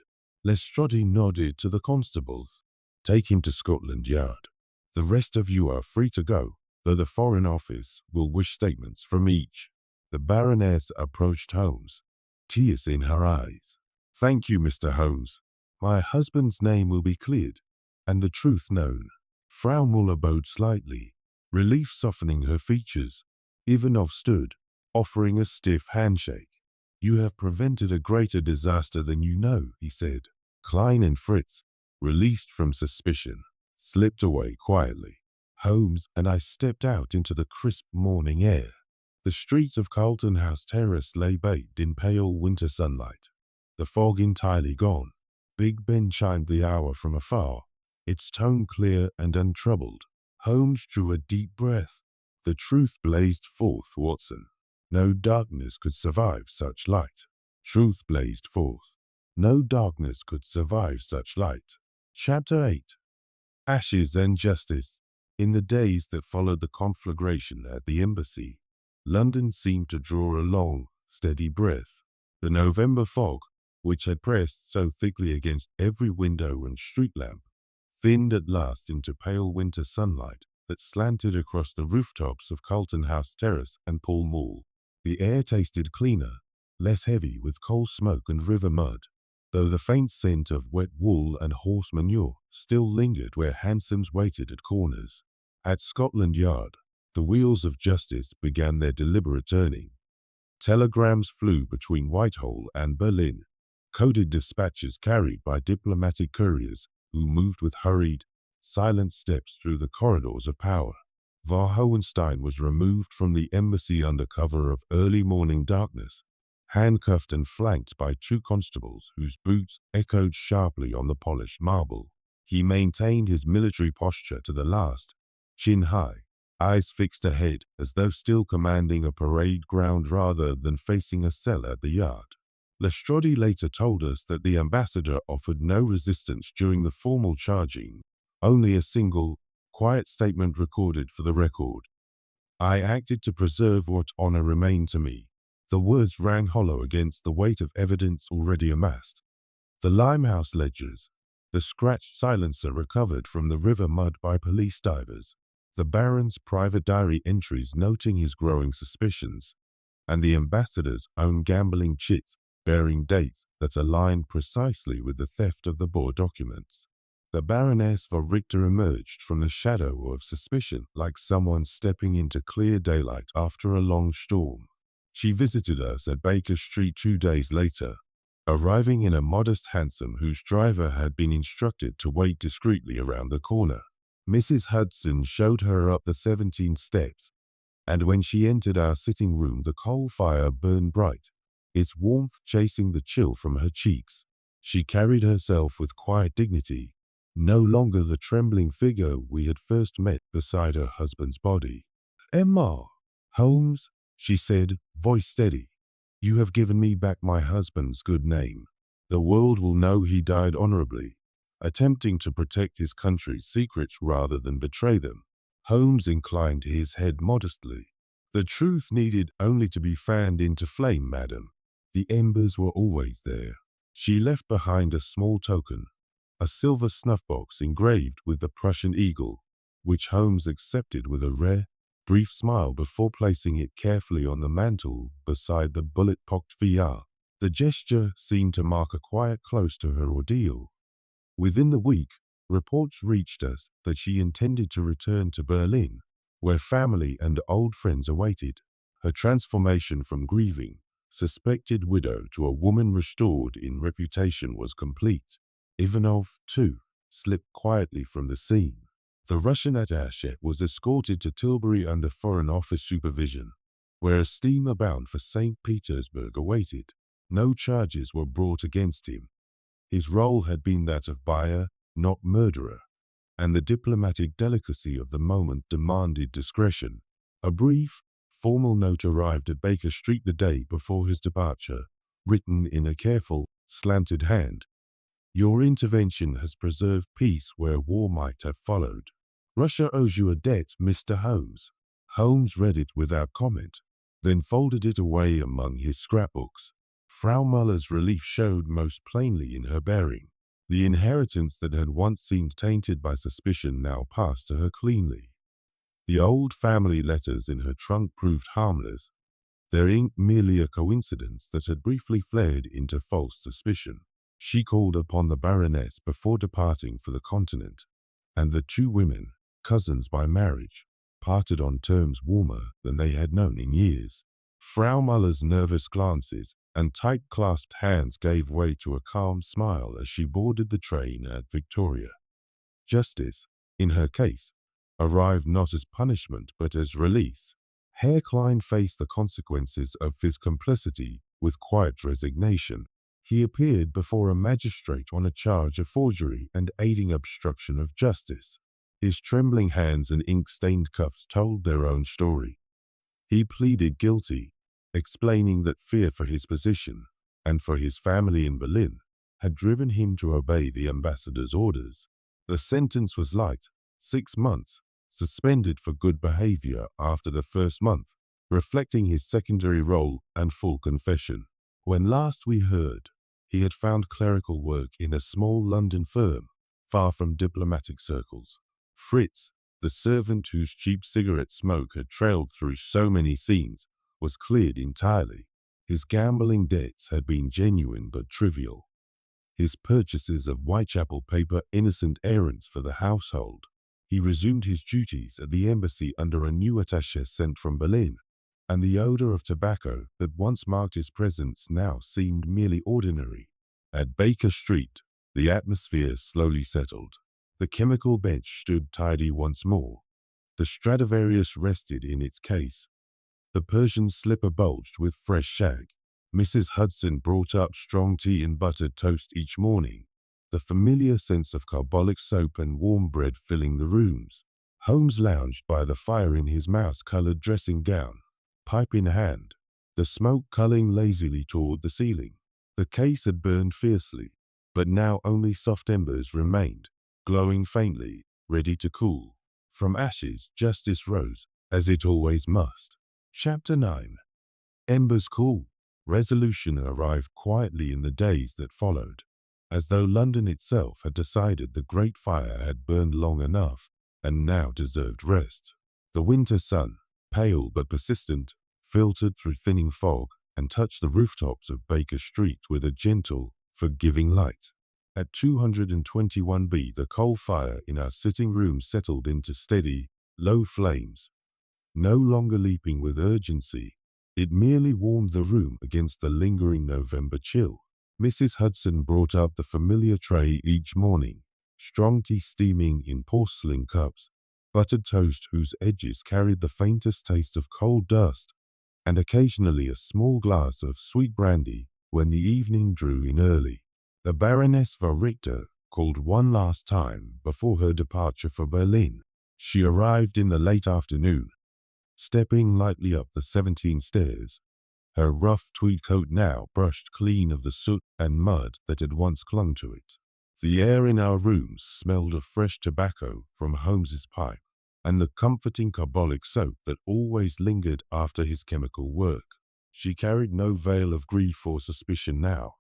Lestrade nodded to the constables. "Take him to Scotland Yard. The rest of you are free to go, though the Foreign Office will wish statements from each." The Baroness approached Holmes, tears in her eyes. "Thank you, Mr. Holmes. My husband's name will be cleared, and the truth known." Frau Muller bowed slightly, relief softening her features. Ivanov stood, offering a stiff handshake. "You have prevented a greater disaster than you know," he said. Klein and Fritz, released from suspicion, slipped away quietly. Holmes and I stepped out into the crisp morning air. The streets of Carlton House Terrace lay bathed in pale winter sunlight, the fog entirely gone. Big Ben chimed the hour from afar, its tone clear and untroubled. Holmes drew a deep breath. The truth blazed forth, Watson. No darkness could survive such light. Truth blazed forth. No darkness could survive such light. Chapter 8. Ashes and Justice. In the days that followed the conflagration at the embassy, London seemed to draw a long, steady breath. The November fog, which had pressed so thickly against every window and street lamp, thinned at last into pale winter sunlight that slanted across the rooftops of Carlton House Terrace and Pall Mall. The air tasted cleaner, less heavy with coal smoke and river mud, though the faint scent of wet wool and horse manure still lingered where hansoms waited at corners. At Scotland Yard, the wheels of justice began their deliberate turning. Telegrams flew between Whitehall and Berlin, coded dispatches carried by diplomatic couriers who moved with hurried, silent steps through the corridors of power. Var Hohenstein was removed from the embassy under cover of early morning darkness, handcuffed and flanked by two constables whose boots echoed sharply on the polished marble. He maintained his military posture to the last, chin high, eyes fixed ahead as though still commanding a parade ground rather than facing a cell at the yard. Lestrade later told us that the ambassador offered no resistance during the formal charging, only a single, quiet statement recorded for the record. "I acted to preserve what honor remained to me." The words rang hollow against the weight of evidence already amassed. The Limehouse ledgers, the scratched silencer recovered from the river mud by police divers, the Baron's private diary entries noting his growing suspicions, and the ambassador's own gambling chit bearing dates that aligned precisely with the theft of the Boer documents. The Baroness von Richter emerged from the shadow of suspicion like someone stepping into clear daylight after a long storm. She visited us at Baker Street 2 days later, arriving in a modest hansom whose driver had been instructed to wait discreetly around the corner. Mrs. Hudson showed her up the 17 steps, and when she entered our sitting room the coal fire burned bright, its warmth chasing the chill from her cheeks. She carried herself with quiet dignity, no longer the trembling figure we had first met beside her husband's body. "Emma, Holmes," she said, voice steady, "you have given me back my husband's good name. The world will know he died honorably, attempting to protect his country's secrets rather than betray them." Holmes inclined his head modestly. "The truth needed only to be fanned into flame, madam. The embers were always there." She left behind a small token, a silver snuff-box engraved with the Prussian eagle, which Holmes accepted with a rare, brief smile before placing it carefully on the mantel beside the bullet-pocked vial. The gesture seemed to mark a quiet close to her ordeal. Within the week, reports reached us that she intended to return to Berlin, where family and old friends awaited. Her transformation from grieving, suspected widow to a woman restored in reputation was complete. Ivanov, too, slipped quietly from the scene. The Russian attaché was escorted to Tilbury under Foreign Office supervision, where a steamer bound for St. Petersburg awaited. No charges were brought against him. His role had been that of buyer, not murderer, and the diplomatic delicacy of the moment demanded discretion. A brief, formal note arrived at Baker Street the day before his departure, written in a careful, slanted hand. "Your intervention has preserved peace where war might have followed. Russia owes you a debt, Mr. Holmes." Holmes read it without comment, then folded it away among his scrapbooks. Frau Muller's relief showed most plainly in her bearing. The inheritance that had once seemed tainted by suspicion now passed to her cleanly. The old family letters in her trunk proved harmless, their ink merely a coincidence that had briefly flared into false suspicion. She called upon the Baroness before departing for the continent, and the two women, cousins by marriage, parted on terms warmer than they had known in years. Frau Muller's nervous glances and tight-clasped hands gave way to a calm smile as she boarded the train at Victoria. Justice, in her case, arrived not as punishment but as release. Herr Klein faced the consequences of his complicity with quiet resignation. He appeared before a magistrate on a charge of forgery and aiding obstruction of justice. His trembling hands and ink-stained cuffs told their own story. He pleaded guilty, explaining that fear for his position and for his family in Berlin had driven him to obey the ambassador's orders. The sentence was light, 6 months, suspended for good behavior after the first month, reflecting his secondary role and full confession. When last we heard, he had found clerical work in a small London firm, far from diplomatic circles. Fritz, the servant whose cheap cigarette smoke had trailed through so many scenes, was cleared entirely. His gambling debts had been genuine but trivial. His purchases of Whitechapel paper innocent errands for the household. He resumed his duties at the embassy under a new attaché sent from Berlin, and the odor of tobacco that once marked his presence now seemed merely ordinary. At Baker Street, the atmosphere slowly settled. The chemical bench stood tidy once more. The Stradivarius rested in its case. The Persian slipper bulged with fresh shag. Mrs. Hudson brought up strong tea and buttered toast each morning, the familiar sense of carbolic soap and warm bread filling the rooms. Holmes lounged by the fire in his mouse-colored dressing gown, pipe in hand, the smoke curling lazily toward the ceiling. The case had burned fiercely, but now only soft embers remained, glowing faintly, ready to cool. From ashes, justice rose, as it always must. Chapter 9. Embers cool. Resolution arrived quietly in the days that followed, as though London itself had decided the great fire had burned long enough and now deserved rest. The winter sun, pale but persistent, filtered through thinning fog and touched the rooftops of Baker Street with a gentle, forgiving light. At 221B, the coal fire in our sitting room settled into steady, low flames, no longer leaping with urgency. It merely warmed the room against the lingering November chill. Mrs. Hudson brought up the familiar tray each morning, strong tea steaming in porcelain cups, buttered toast whose edges carried the faintest taste of coal dust, and occasionally a small glass of sweet brandy when the evening drew in early. The Baroness von Richter called one last time before her departure for Berlin. She arrived in the late afternoon, stepping lightly up the 17 stairs, her rough tweed coat now brushed clean of the soot and mud that had once clung to it. The air in our rooms smelled of fresh tobacco from Holmes's pipe, and the comforting carbolic soap that always lingered after his chemical work. She carried no veil of grief or suspicion now.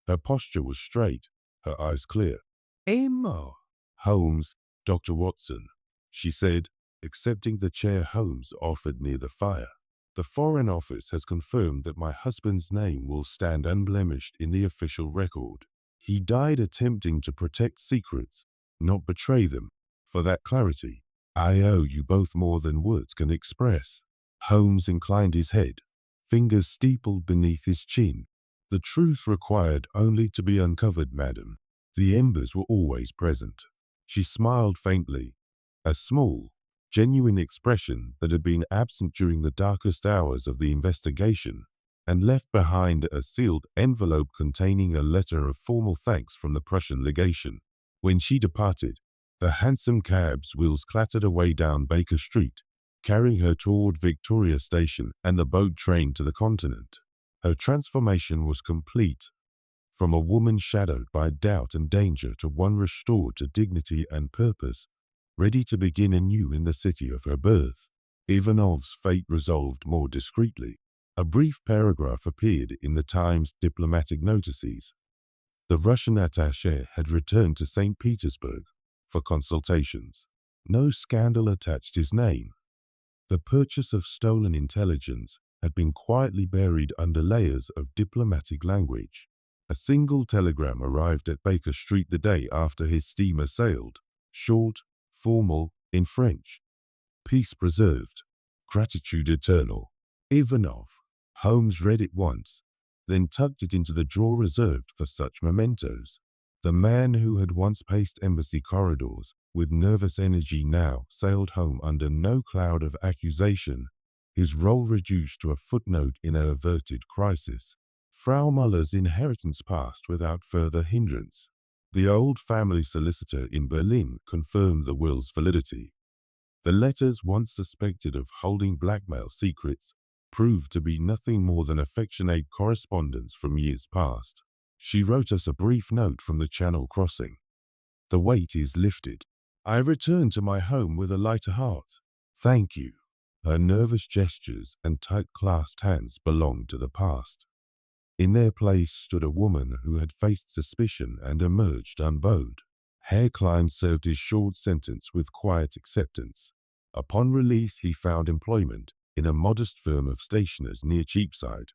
Her posture was straight, her eyes clear. "Emma!" "Holmes, Dr. Watson," she said, accepting the chair Holmes offered near the fire. "The Foreign Office has confirmed that my husband's name will stand unblemished in the official record. He died attempting to protect secrets, not betray them. For that clarity, I owe you both more than words can express." Holmes inclined his head, fingers steepled beneath his chin. "The truth required only to be uncovered, madam. The embers were always present." She smiled faintly, a small, genuine expression that had been absent during the darkest hours of the investigation, and left behind a sealed envelope containing a letter of formal thanks from the Prussian legation. When she departed, the hansom cab's wheels clattered away down Baker Street, carrying her toward Victoria Station and the boat train to the continent. Her transformation was complete, from a woman shadowed by doubt and danger to one restored to dignity and purpose, ready to begin anew in the city of her birth. Ivanov's fate resolved more discreetly. A brief paragraph appeared in the Times diplomatic notices. The Russian attaché had returned to St. Petersburg for consultations. No scandal attached his name. The purchase of stolen intelligence had been quietly buried under layers of diplomatic language. A single telegram arrived at Baker Street the day after his steamer sailed, short, formal, in French. "Peace preserved. Gratitude eternal. Ivanov." Holmes read it once, then tucked it into the drawer reserved for such mementos. The man who had once paced embassy corridors with nervous energy now sailed home under no cloud of accusation, his role reduced to a footnote in an averted crisis. Frau Muller's inheritance passed without further hindrance. The old family solicitor in Berlin confirmed the will's validity. The letters, once suspected of holding blackmail secrets, proved to be nothing more than affectionate correspondence from years past. She wrote us a brief note from the Channel crossing. "The weight is lifted. I returned to my home with a lighter heart. Thank you. Her nervous gestures and tight clasped hands belonged to the past. In their place stood a woman who had faced suspicion and emerged unbowed. Herr Klein served his short sentence with quiet acceptance. Upon release, he found employment in a modest firm of stationers near Cheapside.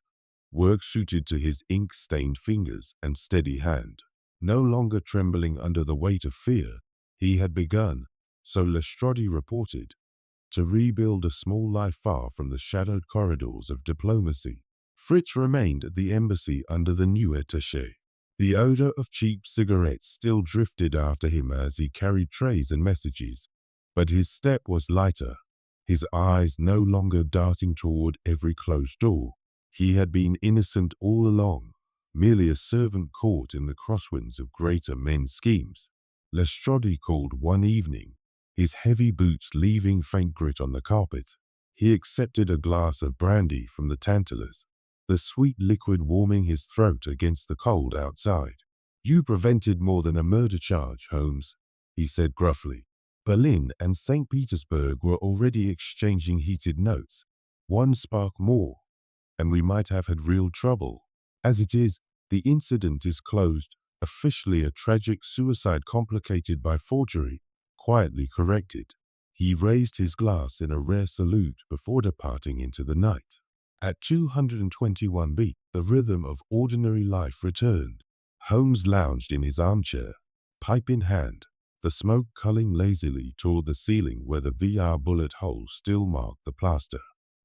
Work suited to his ink-stained fingers and steady hand. No longer trembling under the weight of fear, he had begun, so Lestrade reported, to rebuild a small life far from the shadowed corridors of diplomacy. Fritz remained at the embassy under the new attaché. The odor of cheap cigarettes still drifted after him as he carried trays and messages, but his step was lighter, his eyes no longer darting toward every closed door. He had been innocent all along, merely a servant caught in the crosswinds of greater men's schemes. Lestrade called one evening, his heavy boots leaving faint grit on the carpet. He accepted a glass of brandy from the tantalus, the sweet liquid warming his throat against the cold outside. You prevented more than a murder charge, Holmes, he said gruffly. Berlin and St. Petersburg were already exchanging heated notes. One spark more, and we might have had real trouble. As it is, the incident is closed, officially a tragic suicide complicated by forgery, quietly corrected. He raised his glass in a rare salute before departing into the night. At 221B, the rhythm of ordinary life returned. Holmes lounged in his armchair, pipe in hand, the smoke culling lazily toward the ceiling where the VR bullet holes still marked the plaster.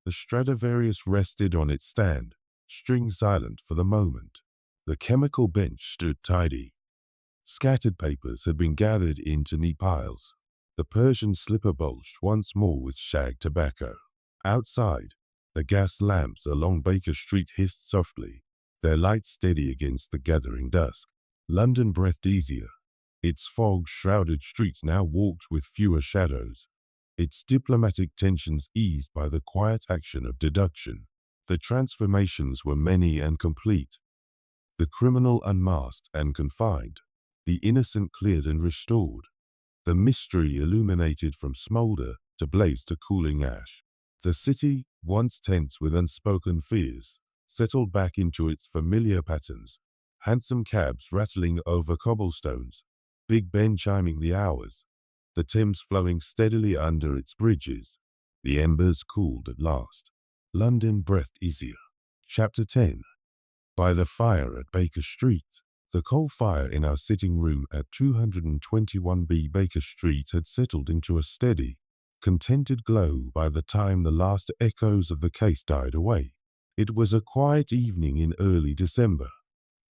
The Stradivarius rested on its stand, string silent for the moment. The chemical bench stood tidy. Scattered papers had been gathered into neat piles. The Persian slipper bulged once more with shag tobacco. Outside, the gas lamps along Baker Street hissed softly, their light steady against the gathering dusk. London breathed easier. Its fog-shrouded streets now walked with fewer shadows, its diplomatic tensions eased by the quiet action of deduction. The transformations were many and complete. The criminal unmasked and confined, the innocent cleared and restored, the mystery illuminated from smolder to blaze to cooling ash. The city, once tense with unspoken fears, settled back into its familiar patterns, hansom cabs rattling over cobblestones, Big Ben chiming the hours, the Thames flowing steadily under its bridges. The embers cooled at last. London breathed easier. Chapter 10. By the fire at Baker Street. The coal fire in our sitting room at 221B Baker Street had settled into a steady, contented glow by the time the last echoes of the case died away. It was a quiet evening in early December.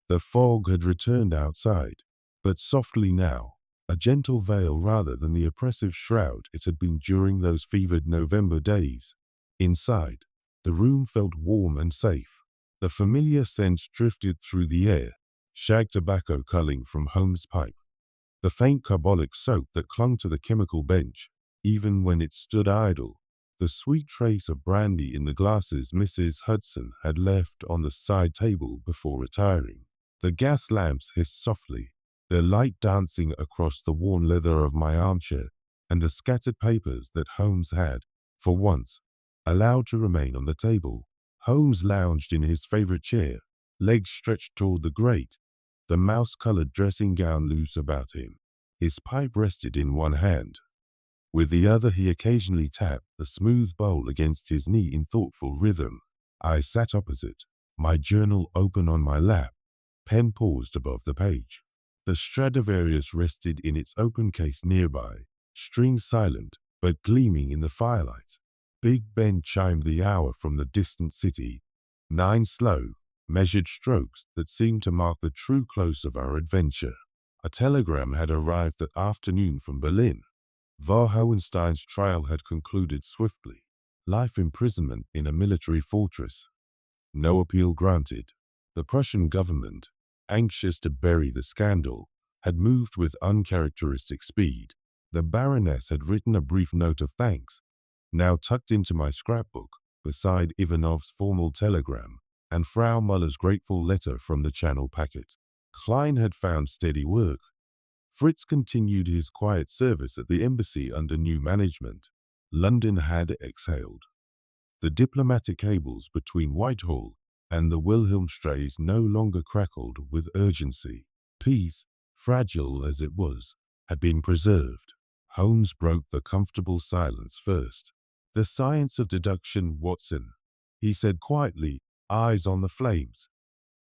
The fog had returned outside, but softly now, a gentle veil rather than the oppressive shroud it had been during those fevered November days. Inside, the room felt warm and safe. The familiar scents drifted through the air, shag tobacco culling from Holmes' pipe, the faint carbolic soap that clung to the chemical bench, even when it stood idle, the sweet trace of brandy in the glasses Mrs. Hudson had left on the side table before retiring. The gas lamps hissed softly, their light dancing across the worn leather of my armchair and the scattered papers that Holmes had, for once, allowed to remain on the table. Holmes lounged in his favorite chair, legs stretched toward the grate, the mouse-colored dressing gown loose about him. His pipe rested in one hand. With the other he occasionally tapped the smooth bowl against his knee in thoughtful rhythm. I sat opposite, my journal open on my lap, pen paused above the page. The Stradivarius rested in its open case nearby, string silent but gleaming in the firelight. Big Ben chimed the hour from the distant city, 9 slow, measured strokes that seemed to mark the true close of our adventure. A telegram had arrived that afternoon from Berlin. Von Hohenstein's trial had concluded swiftly. Life imprisonment in a military fortress. No appeal granted. The Prussian government, anxious to bury the scandal, had moved with uncharacteristic speed. The Baroness had written a brief note of thanks, now tucked into my scrapbook, beside Ivanov's formal telegram and Frau Muller's grateful letter from the Channel packet. Klein had found steady work. Fritz continued his quiet service at the embassy under new management. London had exhaled. The diplomatic cables between Whitehall and the Wilhelmstrasse no longer crackled with urgency. Peace, fragile as it was, had been preserved. Holmes broke the comfortable silence first. "The science of deduction, Watson," he said quietly, eyes on the flames,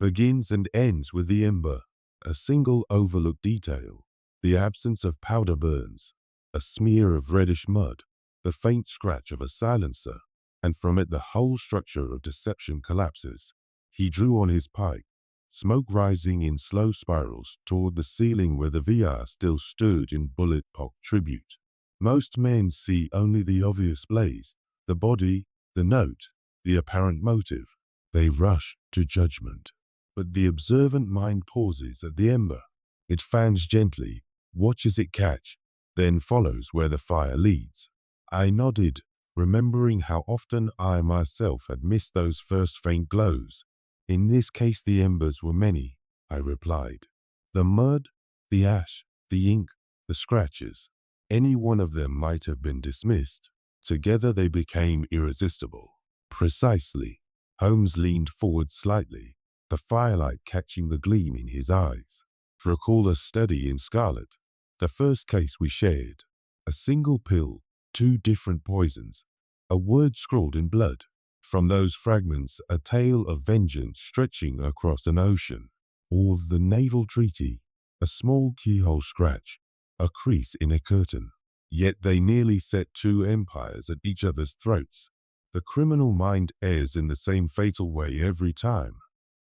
"begins and ends with the ember. A single overlooked detail, the absence of powder burns, a smear of reddish mud, the faint scratch of a silencer, and from it the whole structure of deception collapses." He drew on his pipe, smoke rising in slow spirals toward the ceiling where the VR still stood in bullet-pocked tribute. Most men see only the obvious blaze, the body, the note, the apparent motive. They rush to judgment. But the observant mind pauses at the ember. It fans gently, watches it catch, then follows where the fire leads. I nodded, remembering how often I myself had missed those first faint glows. "In this case the embers were many," I replied. "The mud, the ash, the ink, the scratches. Any one of them might have been dismissed. Together they became irresistible." "Precisely." Holmes leaned forward slightly, the firelight catching the gleam in his eyes. "Recall a study in Scarlet, the first case we shared. A single pill, two different poisons, a word scrawled in blood. From those fragments, a tale of vengeance stretching across an ocean. Or the naval treaty, a small keyhole scratch, a crease in a curtain. Yet they nearly set two empires at each other's throats. The criminal mind errs in the same fatal way every time.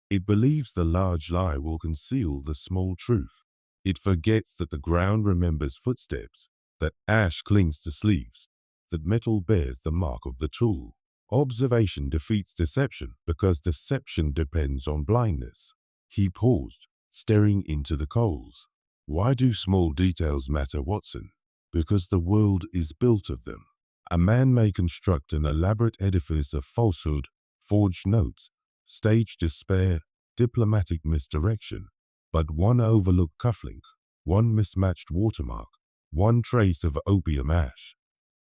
It believes the large lie will conceal the small truth. It forgets that the ground remembers footsteps, that ash clings to sleeves, that metal bears the mark of the tool. Observation defeats deception because deception depends on blindness." He paused, staring into the coals. "Why do small details matter, Watson? Because the world is built of them. A man may construct an elaborate edifice of falsehood, forged notes, staged despair, diplomatic misdirection, but one overlooked cufflink, one mismatched watermark, one trace of opium ash,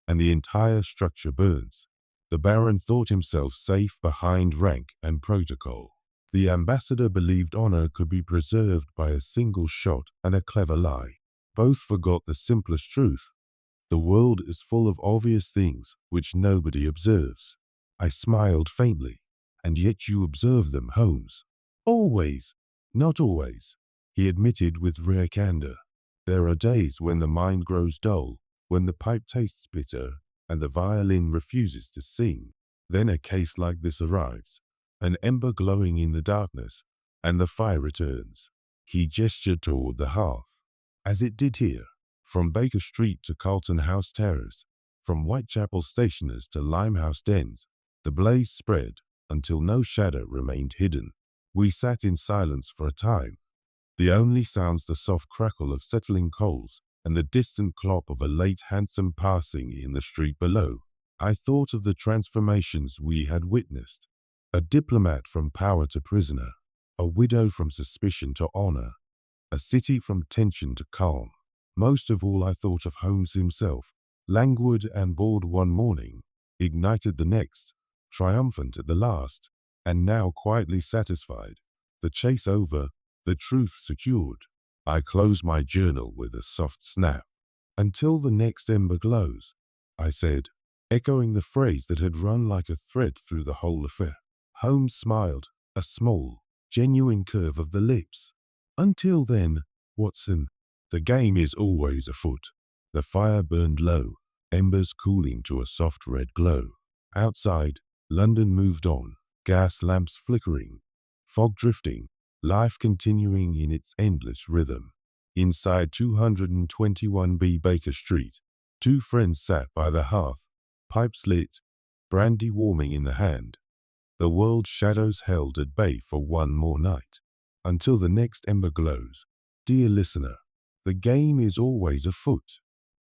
and the entire structure burns." The Baron thought himself safe behind rank and protocol. The ambassador believed honor could be preserved by a single shot and a clever lie. Both forgot the simplest truth. The world is full of obvious things which nobody observes. I smiled faintly. "And yet you observe them, Holmes." "Always." "Not always," he admitted with rare candor. "There are days when the mind grows dull, when the pipe tastes bitter, and the violin refuses to sing. Then a case like this arrives, an ember glowing in the darkness, and the fire returns." He gestured toward the hearth. "As it did here. From Baker Street to Carlton House Terrace, from Whitechapel Stationers to Limehouse Dens, the blaze spread until no shadow remained hidden." We sat in silence for a time, the only sounds the soft crackle of settling coals and the distant clop of a late hansom passing in the street below. I thought of the transformations we had witnessed. A diplomat from power to prisoner, a widow from suspicion to honor, a city from tension to calm. Most of all I thought of Holmes himself, languid and bored one morning, ignited the next, triumphant at the last, and now quietly satisfied. The chase over, the truth secured. I closed my journal with a soft snap. "Until the next ember glows," I said, echoing the phrase that had run like a thread through the whole affair. Holmes smiled, a small, genuine curve of the lips. "Until then, Watson, the game is always afoot." The fire burned low, embers cooling to a soft red glow. Outside, London moved on, gas lamps flickering, fog drifting, life continuing in its endless rhythm. Inside 221B Baker Street, two friends sat by the hearth, pipes lit, brandy warming in the hand. The world's shadows held at bay for one more night. Until the next ember glows, dear listener, the game is always afoot.